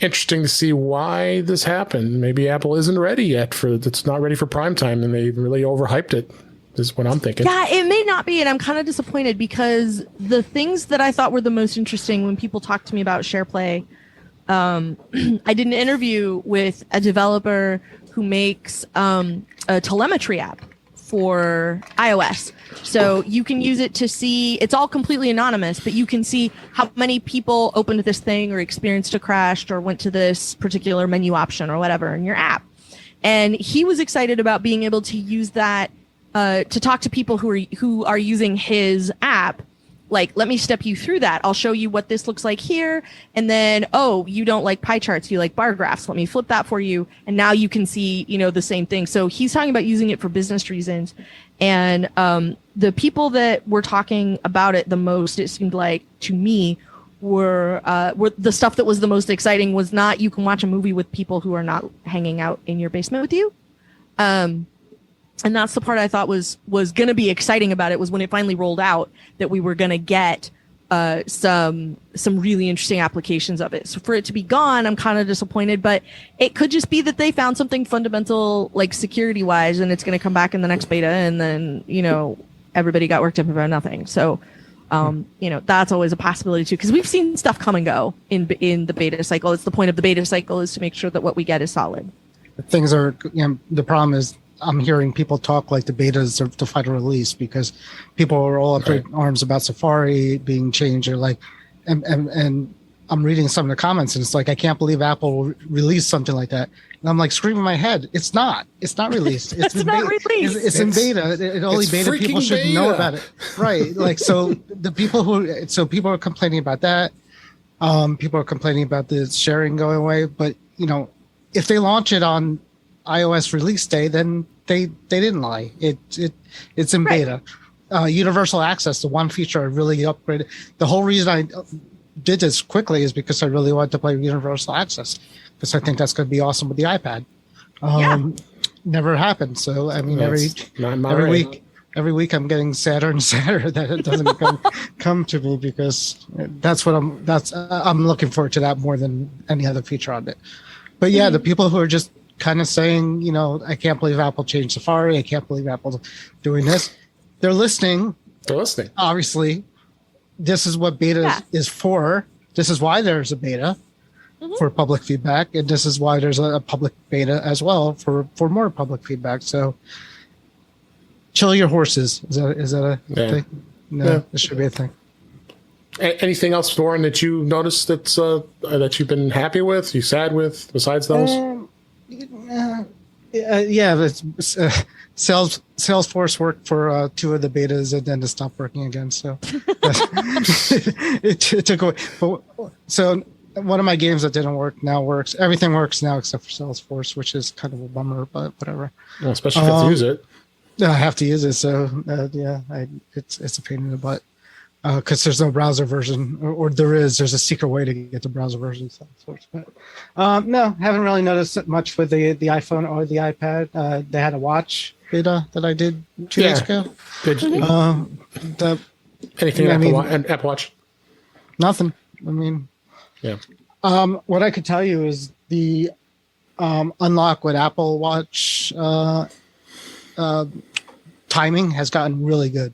interesting to see why this happened. Maybe Apple isn't ready yet it's not ready for prime time, and they really overhyped it. Is what I'm thinking. Yeah, it may not be, and I'm kind of disappointed because the things that I thought were the most interesting when people talked to me about SharePlay, I did an interview with a developer who makes a telemetry app for iOS. So you can use it to see, it's all completely anonymous, but you can see how many people opened this thing or experienced a crash or went to this particular menu option or whatever in your app. And he was excited about being able to use that to talk to people who are using his app. Like, let me step you through that. I'll show you what this looks like here. And then, you don't like pie charts, you like bar graphs. Let me flip that for you. And now you can see, the same thing. So he's talking about using it for business reasons. And the people that were talking about it the most, it seemed like to me, were the stuff that was the most exciting was not you can watch a movie with people who are not hanging out in your basement with you. And that's the part I thought was going to be exciting about it, was when it finally rolled out that we were going to get some really interesting applications of it. So for it to be gone, I'm kind of disappointed, but it could just be that they found something fundamental, like security wise, and it's going to come back in the next beta. And then, everybody got worked up about nothing. So, that's always a possibility too, because we've seen stuff come and go in the beta cycle. It's the point of the beta cycle is to make sure that what we get is solid. Things are, the problem is, I'm hearing people talk like the betas are the final release because people are all up in arms about Safari being changed, or like, and I'm reading some of the comments and it's like, I can't believe Apple released something like that. And I'm like screaming in my head, it's not released. It's not released. It's in beta. It only beta people should know about it. Right. Like, so people are complaining about that. People are complaining about the sharing going away, but if they launch it on iOS release day, then they didn't lie. It's in beta. Universal access, the one feature I really upgraded. The whole reason I did this quickly is because I really wanted to play universal access, because I think that's going to be awesome with the iPad. Never happened. So I mean, every week I'm getting sadder and sadder that it doesn't come to me, because I'm looking forward to that more than any other feature on it. But yeah, the people who are just kind of saying, I can't believe Apple changed Safari, I can't believe Apple doing this. They're listening. Obviously, this is what beta is for. This is why there's a beta for public feedback, and this is why there's a public beta as well for more public feedback. So chill your horses. Is that a thing? No, it should be a thing. Anything else, Warren, that you noticed that you've been happy with, you sad with, besides those? Salesforce worked for 2 of the betas, and then it stopped working again. So it took away. So one of my games that didn't work now works. Everything works now except for Salesforce, which is kind of a bummer, but whatever. Well, especially if you have to use it. I have to use it, so it's a pain in the butt. Because there's no browser version, or there's a secret way to get the browser version. But no, haven't really noticed much with the iPhone or the iPad. They had a watch beta that I did 2 days ago. Anything Apple Watch? Nothing. I mean, what I could tell you is the unlock with Apple Watch timing has gotten really good.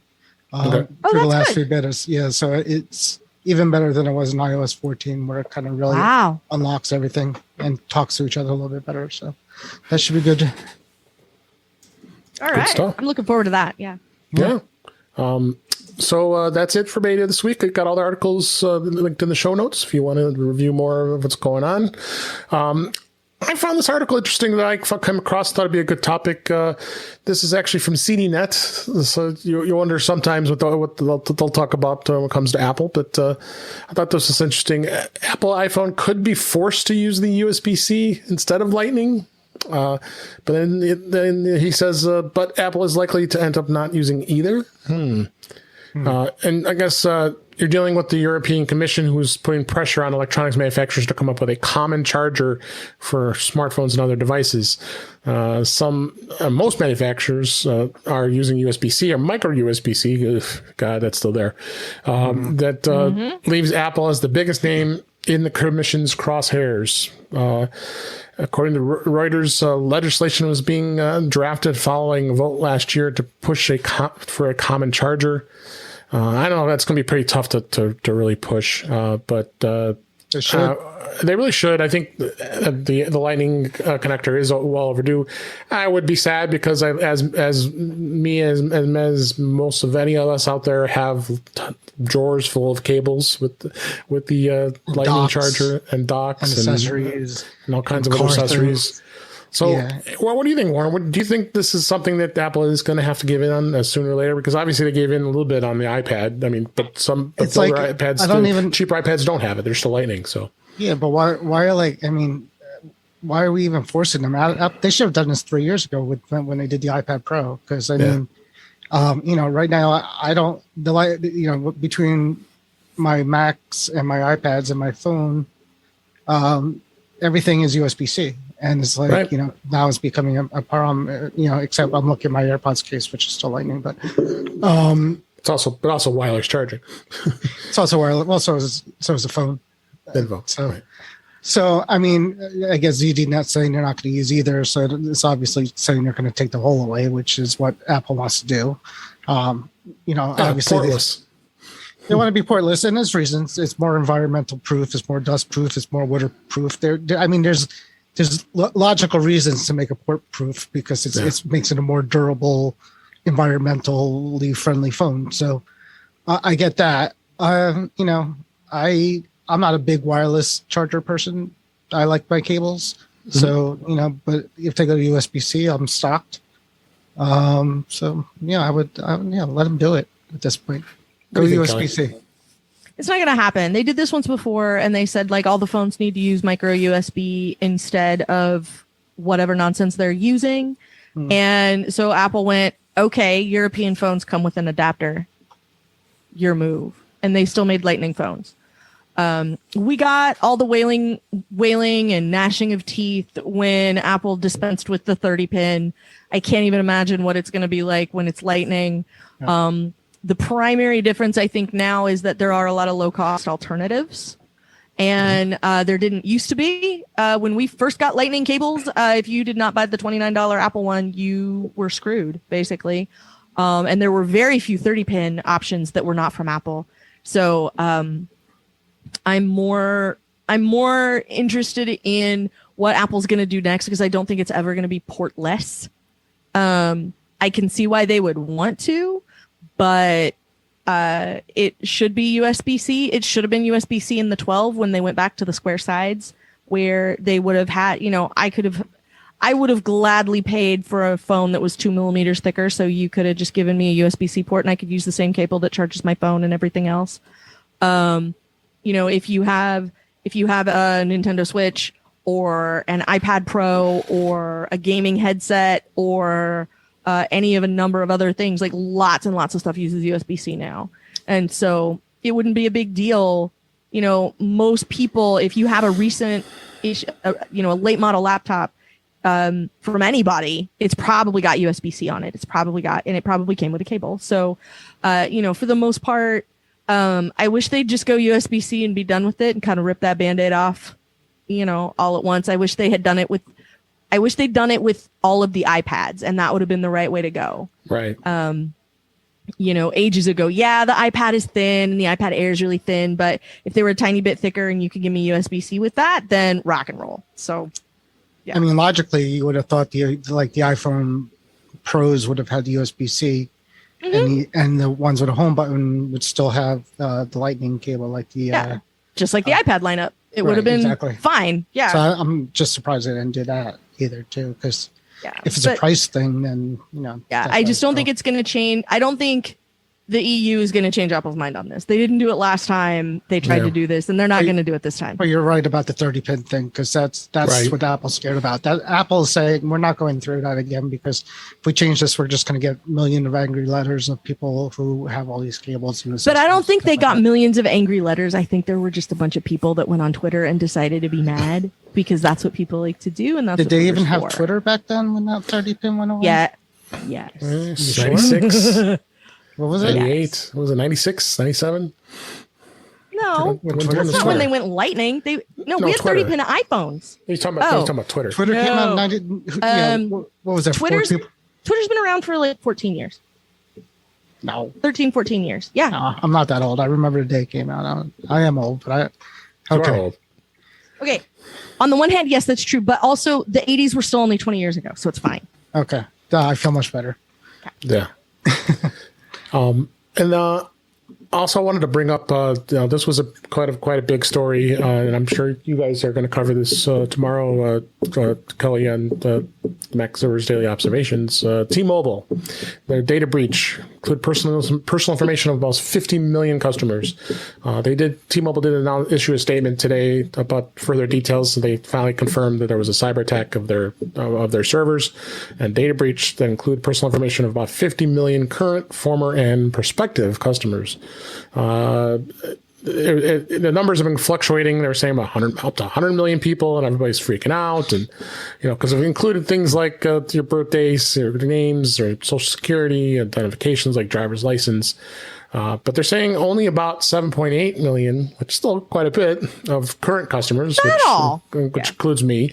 For the last 3 betas. Yeah, so it's even better than it was in iOS 14, where it kind of really unlocks everything and talks to each other a little bit better. So that should be good. All right. I'm looking forward to that. Yeah. So that's it for beta this week. I got all the articles linked in the show notes if you want to review more of what's going on. I found this article interesting that I came across. Thought it'd be a good topic. This is actually from CDNet. So you wonder sometimes what they'll talk about when it comes to Apple. But I thought this was interesting. Apple iPhone could be forced to use the USB-C instead of Lightning. But then he says, but Apple is likely to end up not using either. And I guess you're dealing with the European Commission, who's putting pressure on electronics manufacturers to come up with a common charger for smartphones and other devices. Most manufacturers are using USB-C or micro USB-C. God, that's still there. That leaves Apple as the biggest name in the Commission's crosshairs. According to Reuters, legislation was being drafted following a vote last year to push for a common charger. I don't know. That's going to be pretty tough to really push, but they really should. I think the Lightning connector is well overdue. I would be sad because as most of any of us out there have drawers full of cables with the Lightning charger and docks and accessories and all kinds of other accessories. So, well, what do you think, Warren? Do you think this is something that Apple is going to have to give in on sooner or later? Because obviously they gave in a little bit on the iPad. I mean, but iPads, cheaper iPads don't have it. They're still Lightning. So but why are we even forcing them out? They should have done this 3 years ago when they did the iPad Pro. Because I mean, right now I don't between my Macs and my iPads and my phone, everything is USB-C. And it's like, now it's becoming a problem, except I'm looking at my AirPods case, which is still Lightning, but it's also wireless charging. It's also wireless. Well, so is the phone. So, I mean, I guess ZDNet's saying they're not going to use either. So it's obviously saying they're going to take the whole away, which is what Apple wants to do. Obviously portless. They want to be portless, and there's reasons. It's more environmental proof. It's more dust proof. It's more waterproof. There's logical reasons to make a port proof because it makes it a more durable, environmentally friendly phone. So I get that. I'm not a big wireless charger person. I like my cables. So, but if they go to USB-C, I'm stocked. I would let them do it at this point. Go USB-C. It's not going to happen. They did this once before, and they said like all the phones need to use micro USB instead of whatever nonsense they're using. And so Apple went, okay, European phones come with an adapter. Your move. And they still made Lightning phones. We got all the wailing and gnashing of teeth when Apple dispensed with the 30-pin. I can't even imagine what it's going to be like when it's Lightning. Yeah. The primary difference, I think, now is that there are a lot of low-cost alternatives. And there didn't used to be. When we first got Lightning cables, if you did not buy the $29 Apple one, you were screwed, basically. And there were very few 30-pin options that were not from Apple. So I'm more interested in what Apple's going to do next, because I don't think it's ever going to be portless. I can see why they would want to, but it should be USB-C. It should have been USB-C in the 12 when they went back to the square sides, where they would have had, I would have gladly paid for a phone that was 2 millimeters thicker. So you could have just given me a USB-C port and I could use the same cable that charges my phone and everything else. If you have a Nintendo Switch or an iPad Pro or a gaming headset or any of a number of other things, like lots and lots of stuff uses USB-C now. And so it wouldn't be a big deal. Most people, if you have a recent, a late model laptop from anybody, it's probably got USB-C on it. It probably came with a cable. So, for the most part, I wish they'd just go USB-C and be done with it and kind of rip that Band-Aid off, all at once. I wish they'd done it with all of the iPads, and that would have been the right way to go. Right. Ages ago, the iPad is thin and the iPad Air is really thin, but if they were a tiny bit thicker and you could give me USB-C with that, then rock and roll. So, yeah. I mean, logically, you would have thought the iPhone Pros would have had the USB-C, and the ones with a home button would still have the Lightning cable, just like the iPad lineup. It would have been fine. Yeah. So I'm just surprised they didn't do that either, too, because if it's a price thing, then I just don't think it's going to change. I don't think the EU is going to change Apple's mind on this. They didn't do it last time they tried to do this, and they're not going to do it this time. Well, you're right about the 30-pin thing, because that's right. What Apple's scared about. That Apple's saying we're not going through that again, because if we change this, we're just going to get millions of angry letters of people who have all these cables. But I don't think they got millions of angry letters. I think there were just a bunch of people that went on Twitter and decided to be mad, because that's what people like to do, and that's did they even have Twitter back then when that 30-pin went away? Yeah. Yes. 96. What was it? 98. What was it? 96, 97? No, that's not when they went Lightning. We had 30-pin iPhones. You're talking about Twitter. Twitter came out in 90. What was that? Twitter's been around for like 14 years. No. 13, 14 years. Yeah. No, I'm not that old. I remember the day it came out. I am old, but old. Okay. On the one hand, yes, that's true. But also, the 80s were still only 20 years ago, so it's fine. Okay. I feel much better. Yeah. And also I wanted to bring up, this was quite a big story, and I'm sure you guys are going to cover this tomorrow, Kelly, and Mac Server's Daily Observations. T-Mobile, their data breach include personal information of almost 50 million customers. T-Mobile did issue a statement today about further details. So they finally confirmed that there was a cyber attack of their servers and data breach that include personal information of about 50 million current, former, and prospective customers. The numbers have been fluctuating. They were saying up to 100 million people, and everybody's freaking out. And, because we've included things like your birthdays, your names, or social security, identifications like driver's license. But they're saying only about 7.8 million, which is still quite a bit of current customers, which includes me.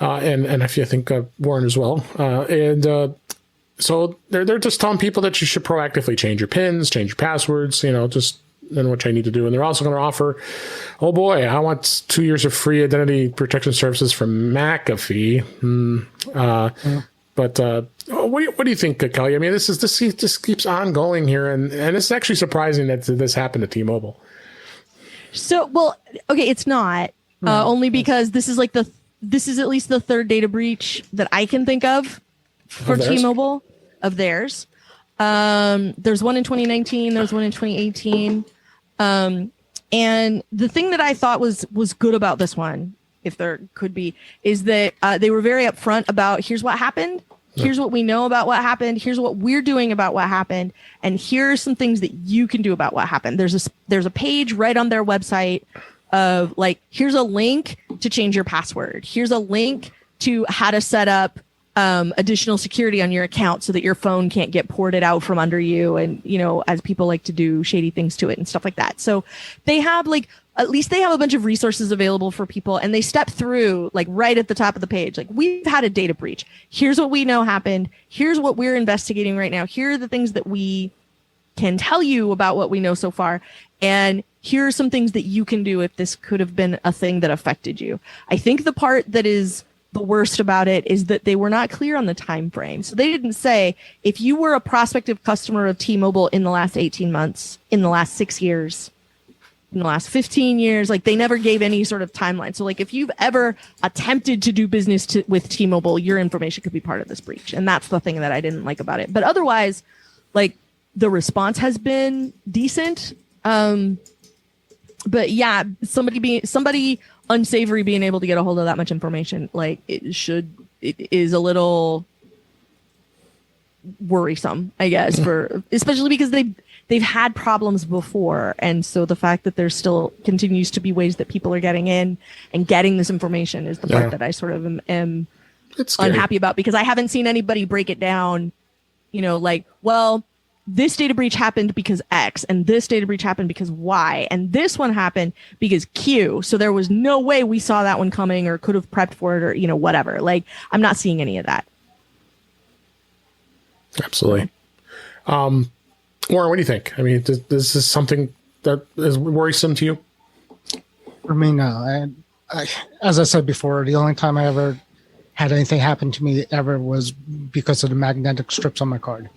And I think Warren as well. So they're just telling people that you should proactively change your PINs, change your passwords, which I need to do. And they're also going to offer, oh boy, I want 2 years of free identity protection services from McAfee. But what do you think, Kelly? I mean, this just keeps on going here, and it's actually surprising that this happened to T-Mobile. So, well, okay, it's not only because this is at least the third data breach that I can think of for T-Mobile of theirs. There's one in 2019. There's one in 2018. And the thing that I thought was good about this one, if there could be, is that they were very upfront about here's what happened. Here's what we know about what happened. Here's what we're doing about what happened. And here are some things that you can do about what happened. There's a page right on their website of like, here's a link to change your password. Here's a link to how to set up additional security on your account so that your phone can't get ported out from under you. And, you know, as people like to do shady things to it and stuff like that. So they have like, at least they have a bunch of resources available for people, and they step through like right at the top of the page. Like, we've had a data breach. Here's what we know happened. Here's what we're investigating right now. Here are the things that we can tell you about what we know so far. And here are some things that you can do if this could have been a thing that affected you. I think the part that is the worst about it is that they were not clear on the time frame. So they didn't say if you were a prospective customer of T-Mobile in the last 18 months, in the last 6 years, in the last 15 years, like they never gave any sort of timeline. So like if you've ever attempted to do business with T-Mobile, your information could be part of this breach. And that's the thing that I didn't like about it. But otherwise, like the response has been decent. But yeah, somebody unsavory being able to get a hold of that much information, like it is a little worrisome, I guess, for especially because they've had problems before. And so the fact that there still continues to be ways that people are getting in and getting this information is the part that I sort of am unhappy about, because I haven't seen anybody break it down, you know, like, well, this data breach happened because X, and this data breach happened because Y, and this one happened because Q. So there was no way we saw that one coming or could have prepped for it or, you know, whatever. Like, I'm not seeing any of that. Absolutely. Warren, what do you think? I mean, this is something that is worrisome to you? For me, no. I, as I said before, the only time I ever had anything happen to me ever was because of the magnetic strips on my card.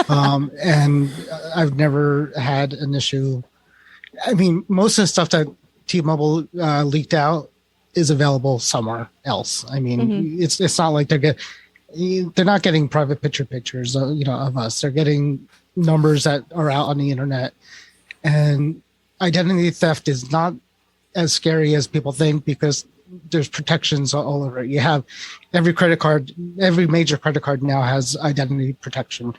And I've never had an issue. I mean, most of the stuff that T-Mobile leaked out is available somewhere else. I mean, it's not like they're not getting private pictures, you know, of us. They're getting numbers that are out on the internet. And identity theft is not as scary as people think, because there's protections all over it. You have every major credit card now has identity protection.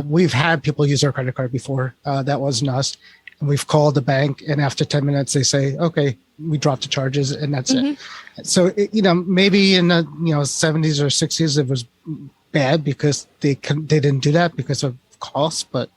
We've had people use our credit card before. That wasn't us. And we've called the bank, and after 10 minutes, they say, okay, we dropped the charges, and that's it. So, you know, maybe in the 70s or 60s, it was bad because they didn't do that because of cost. But,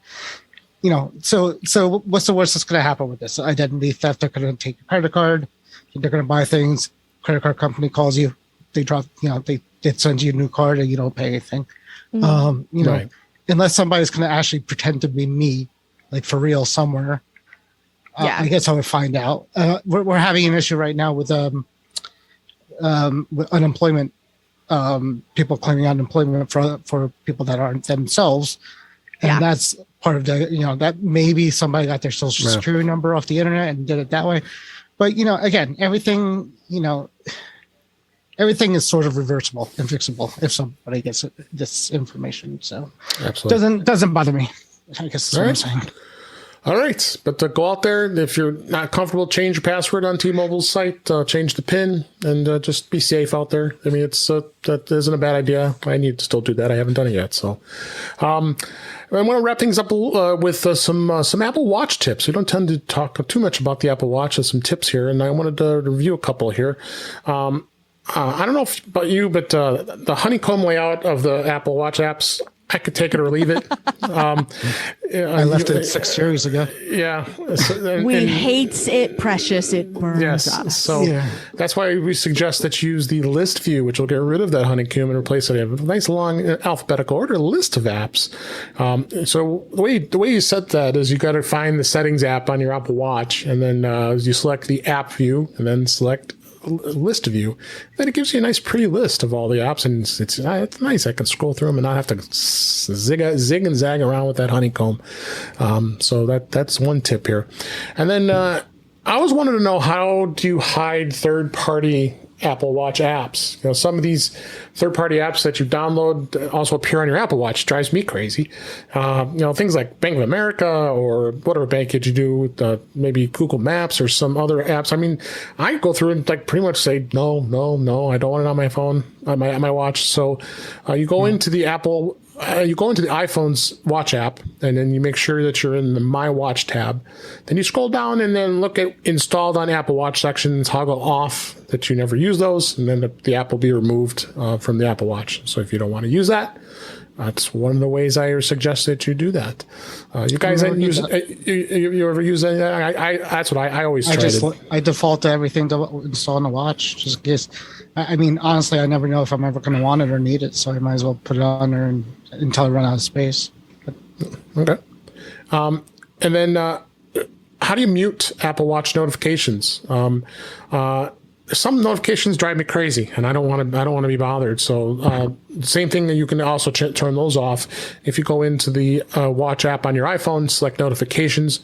you know, so what's the worst that's going to happen with this? Identity theft, they're going to take your credit card. They're going to buy things. Credit card company calls you. They drop, they send you a new card and you don't pay anything. Unless somebody's going to actually pretend to be me, like for real somewhere. I guess I would find out. We're having an issue right now with unemployment. People claiming unemployment for people that aren't themselves, and that's part of the that maybe somebody got their social security number off the internet and did it that way. But again, everything is sort of reversible and fixable if somebody gets this information. So absolutely doesn't bother me. I guess that's what I'm saying. All right, but go out there. If you're not comfortable, change your password on T-Mobile's site. Change the PIN and just be safe out there. I mean, that isn't a bad idea. I need to still do that. I haven't done it yet. So, I want to wrap things up with some Apple Watch tips. We don't tend to talk too much about the Apple Watch. There's some tips here, and I wanted to review a couple here. I don't know about you, but the honeycomb layout of the Apple Watch apps, I could take it or leave it. I left it 6 years ago. Yeah. We hate it, precious. It burns us. So that's why we suggest that you use the list view, which will get rid of that honeycomb and replace it. You have a nice long alphabetical order list of apps. So the way you set that is you got to find the settings app on your Apple Watch, and then you select the app view, and then select list view. Then it gives you a nice pretty list of all the apps, and it's nice. I can scroll through them and not have to zig and zag around with that honeycomb. So that's one tip here. And then I always wanted to know, how do you hide third-party Apple Watch apps. Some of these third-party apps that you download also appear on your Apple Watch. Drives me crazy. Things like Bank of America or whatever bank did you do, maybe Google Maps or some other apps. I mean, I go through and pretty much say no, I don't want it on my phone, on my watch. So you go into the Apple. You go into the iPhone's watch app, and then you make sure that you're in the My Watch tab. Then you scroll down and then look at installed on Apple Watch section and toggle off that you never use those, and then the app will be removed from the Apple Watch. So if you don't want to use that, that's one of the ways I suggest that you do that. You guys you ever use any? That's what I always try. I default to everything to install on the watch, just in case. I mean, honestly, I never know if I'm ever going to want it or need it, so I might as well put it on there until I run out of space. Okay. And then, how do you mute Apple Watch notifications? Some notifications drive me crazy, and I don't want to be bothered. So, same thing. You can also turn those off. If you go into the Watch app on your iPhone, select notifications.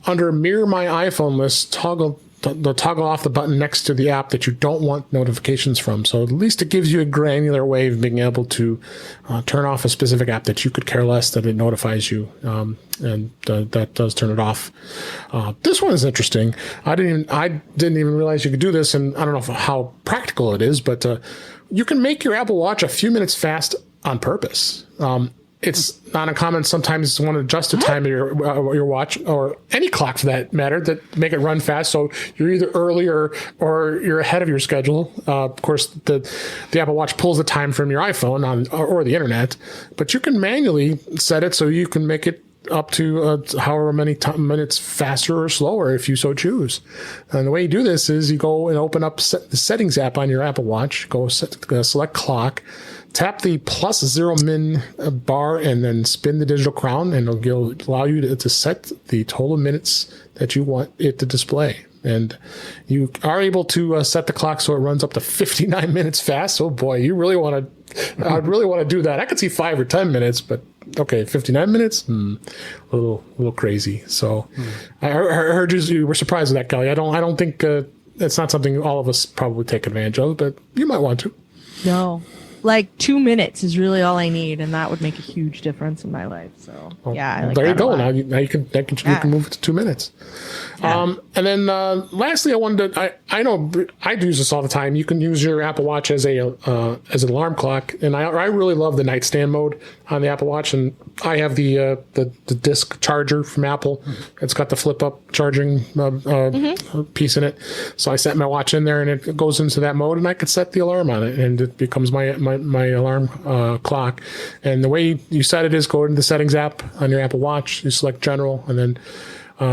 Under Mirror My iPhone list, toggle off the button next to the app that you don't want notifications from. So at least it gives you a granular way of being able to turn off a specific app that you could care less that it notifies you, and that does turn it off. This one is interesting. I didn't even realize you could do this, and I don't know how practical it is, but you can make your Apple Watch a few minutes fast on purpose. It's not uncommon. Sometimes you want to adjust the time of your watch, or any clock for that matter, that make it run fast. So you're either earlier or you're ahead of your schedule. Of course, the Apple Watch pulls the time from your iPhone or the internet, but you can manually set it so you can make it up to however many minutes faster or slower if you so choose. And the way you do this is you go and open up the settings app on your Apple Watch, select clock, tap the +0 min bar, and then spin the digital crown, and it'll allow you to set the total minutes that you want it to display. And you are able to set the clock so it runs up to 59 minutes fast. Oh boy, you really want to, I'd really want to do that. I could see 5 or 10 minutes, but okay, 59 minutes? A little crazy. So I heard you were surprised with that, Kelly. I don't think it's not something all of us probably take advantage of, but you might want to. No. Like 2 minutes is really all I need, and that would make a huge difference in my life. So I like there you go. Now you can move it to 2 minutes. Yeah. And then lastly, I wanted to. I know I use this all the time. You can use your Apple Watch as an alarm clock, and I really love the nightstand mode on the Apple Watch. And I have the disc charger from Apple. It's got the flip up charging piece in it. So I set my watch in there, and it goes into that mode, and I could set the alarm on it, and it becomes my alarm clock. And the way you set it is go into the settings app on your Apple Watch. You select general, and then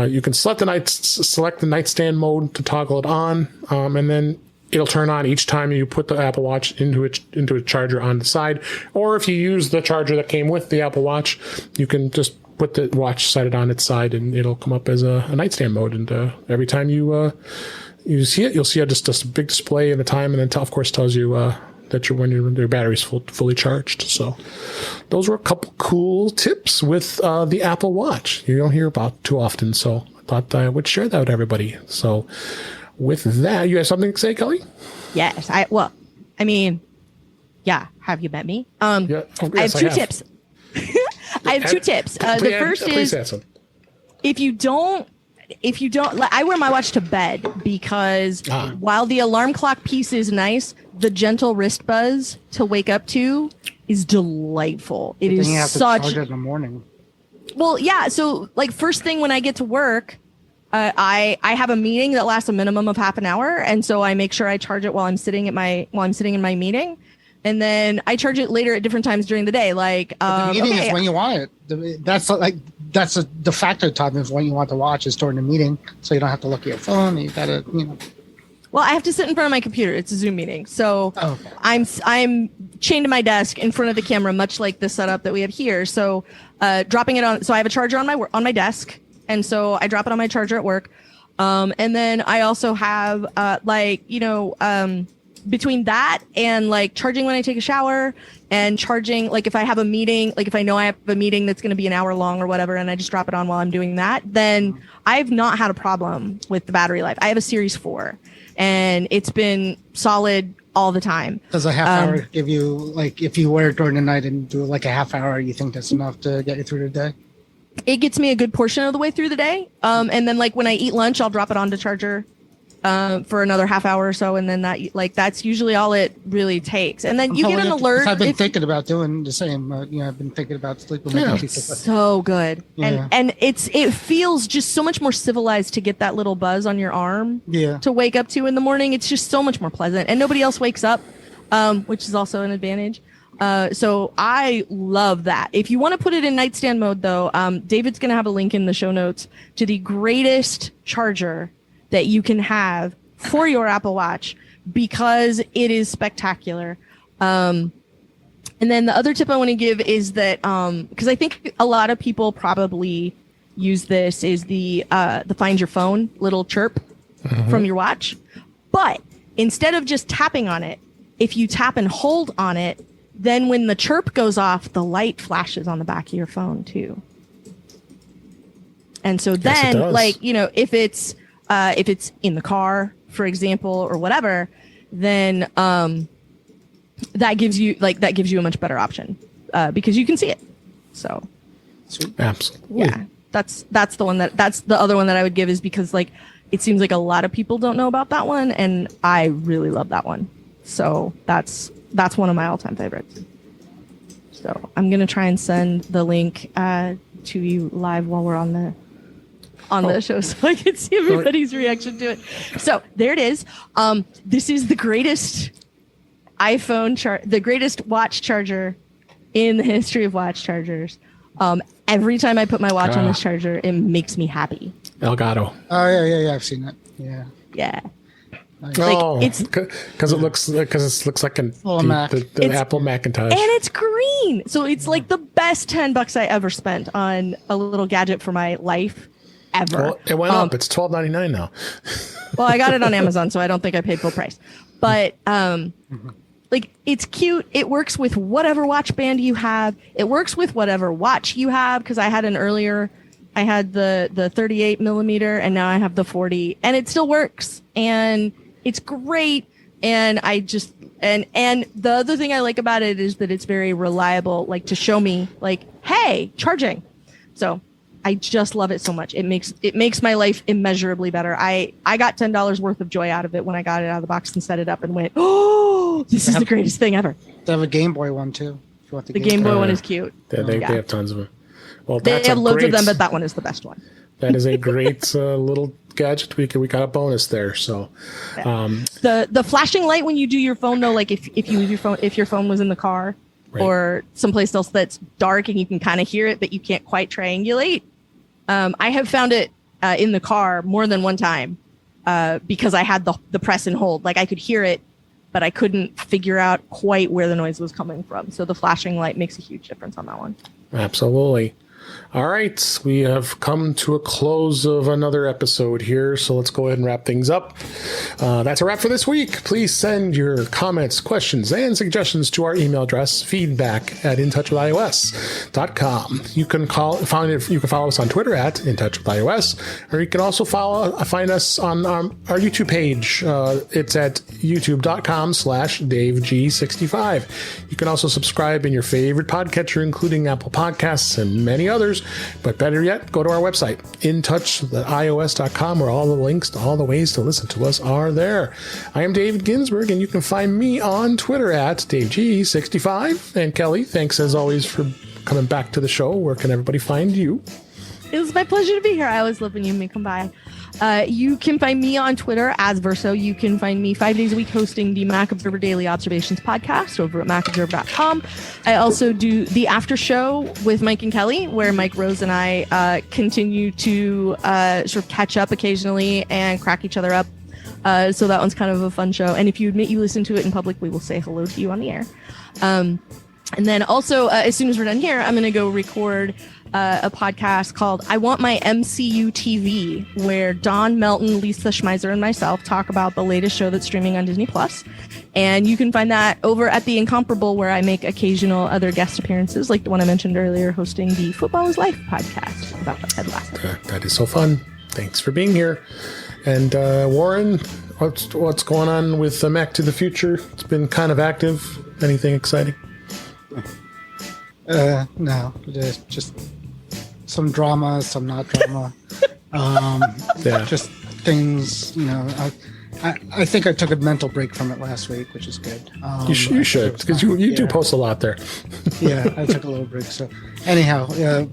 you can select the nightstand mode to toggle it on, and then it'll turn on each time you put the Apple Watch into a charger on the side. Or if you use the charger that came with the Apple Watch, you can just put the watch, set it on its side, and it'll come up as a nightstand mode. And every time you see it, you'll see just a big display of the time, and then of course tells you that when your battery's fully charged. So those were a couple cool tips with the Apple Watch you don't hear about too often. So I thought I would share that with everybody. So with that, you have something to say, Kelly? Yes. Have you met me? I have two tips. I have two tips. The first is if you don't, I wear my watch to bed because while the alarm clock piece is nice, the gentle wrist buzz to wake up to is delightful. It is such. Charge it in the morning. Well, yeah. So, like, first thing when I get to work, I have a meeting that lasts a minimum of half an hour, and so I make sure I charge it while I'm sitting in my meeting, and then I charge it later at different times during the day. Like the meeting is when you want it. That's a de facto time is when you want to watch is during the meeting, so you don't have to look at your phone. You gotta, Well, I have to sit in front of my computer. It's a Zoom meeting, so I'm chained to my desk in front of the camera, much like the setup that we have here. So, dropping it on. So I have a charger on my desk, and so I drop it on my charger at work. And then I also have between that and like charging when I take a shower and charging like if I have a meeting, like if I know I have a meeting that's going to be an hour long or whatever, and I just drop it on while I'm doing that, then I've not had a problem with the battery life. I have a Series 4. and it's been solid all the time. Does a half hour give you, like, if you wear it during the night and do like a half hour, you think that's enough to get you through the day? It gets me a good portion of the way through the day. And then like when I eat lunch, I'll drop it onto charger for another half hour or so, and then that's usually all it really takes. And then you get an alert. I've been thinking about doing the same. I've been thinking about sleeping. So good, and it feels just so much more civilized to get that little buzz on your arm. To wake up to in the morning, it's just so much more pleasant, and nobody else wakes up, which is also an advantage. So I love that. If you want to put it in nightstand mode, though, David's going to have a link in the show notes to the greatest charger that you can have for your Apple Watch, because it is spectacular. And then the other tip I want to give is that, because I think a lot of people probably use this, is the Find Your Phone little chirp from your watch. But instead of just tapping on it, if you tap and hold on it, then when the chirp goes off, the light flashes on the back of your phone too. And so then, like, you know, if it's in the car, for example, or whatever, then that gives you a much better option because you can see it. So, absolutely, yeah, that's the other one that I would give, is because like it seems like a lot of people don't know about that one, and I really love that one. So that's one of my all-time favorites. So I'm gonna try and send the link to you live while we're on the show, so I can see everybody's reaction to it. So there it is. This is the greatest the greatest watch charger in the history of watch chargers. Every time I put my watch on this charger, it makes me happy. Elgato. Oh yeah, I've seen that. Yeah. Nice. Like, it's because it looks like the Apple Macintosh, and it's green, so it's like the best $10 I ever spent on a little gadget for my life ever. Well, it went up. It's $12.99 now. Well, I got it on Amazon, so I don't think I paid full price. But like, it's cute. It works with whatever watch band you have. It works with whatever watch you have, because I had the 38 millimeter, and now I have the 40, and it still works, and it's great. And I just and the other thing I like about it is that it's very reliable, like to show me like, hey, charging. So I just love it so much. It makes my life immeasurably better. I got $10 worth of joy out of it when I got it out of the box and set it up and went, oh, this is the greatest thing ever. They have a Game Boy one too. If you want the Game Boy one is cute. They have tons of them. Well, they have loads of them, but that one is the best one. That is a great little gadget. We got a bonus there. So the flashing light when you do your phone, though, like if your phone was in the car, right, or someplace else that's dark and you can kind of hear it, but you can't quite triangulate. I have found it in the car more than one time because I had the press and hold. Like I could hear it, but I couldn't figure out quite where the noise was coming from. So the flashing light makes a huge difference on that one. Absolutely. All right, we have come to a close of another episode here, so let's go ahead and wrap things up. That's a wrap for this week. Please send your comments, questions, and suggestions to our email address, feedback@intouchwithios.com. You can follow us on Twitter @intouchwithios, or you can also find us on our YouTube page. It's at youtube.com/DaveG65. You can also subscribe in your favorite podcatcher, including Apple Podcasts and many others. But better yet, go to our website, intouchwithios.com, where all the links to all the ways to listen to us are there. I am David Ginsburg, and you can find me on Twitter @DaveG65. And Kelly, thanks as always for coming back to the show. Where can everybody find you? It was my pleasure to be here. I always love when you come by. You can find me on Twitter as Verso. You can find me 5 days a week hosting the Mac Observer Daily Observations podcast over at macobserver.com. I also do the after show with Mike and Kelly, where Mike Rose and I continue to sort of catch up occasionally and crack each other up. So that one's kind of a fun show. And if you admit you listen to it in public, we will say hello to you on the air. And then also, as soon as we're done here, I'm going to go record a podcast called I Want My MCU TV, where Don Melton, Lisa Schmeiser, and myself talk about the latest show that's streaming on Disney+. And you can find that over at The Incomparable, where I make occasional other guest appearances, like the one I mentioned earlier, hosting the Football is Life podcast about Ted Lasso. That is so fun. Thanks for being here. And Warren, what's going on with Mac to the Future? It's been kind of active. Anything exciting? No, just some drama, some not drama. Just things, I think I took a mental break from it last week, which is good. You should, because you do post a lot there. Yeah, I took a little break. So anyhow,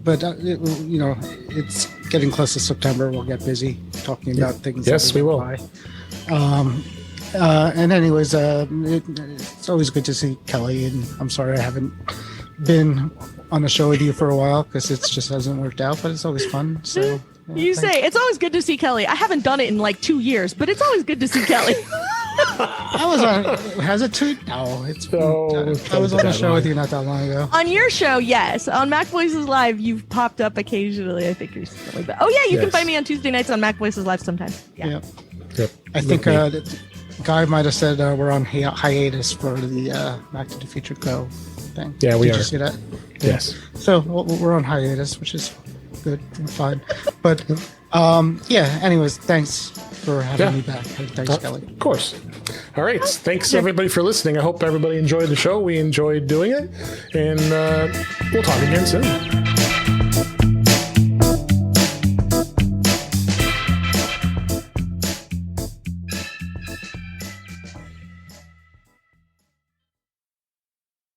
but it's getting close to September. We'll get busy talking about things. Yes, we will. And anyways, it's always good to see Kelly, and I'm sorry I haven't been on a show with you for a while because it just hasn't worked out, but it's always fun. So you say it's always good to see Kelly. I haven't done it in like 2 years, but it's always good to see Kelly. I was on. Has it two? No, it's. I was on a show with you not that long ago. On your show, yes. On Mac Voices Live, you've popped up occasionally. I think or something like that. Oh yeah, you can find me on Tuesday nights on Mac Voices Live sometimes. Yeah. Yep. I think Guy might have said we're on hiatus for the Back to the Future Go thing. Yeah, we are. Did you see that? Yes. So we're on hiatus, which is good and fine. But anyways, thanks for having me back. Thanks, Kelly. Of course. All right. Thanks, everybody, for listening. I hope everybody enjoyed the show. We enjoyed doing it. And we'll talk again soon.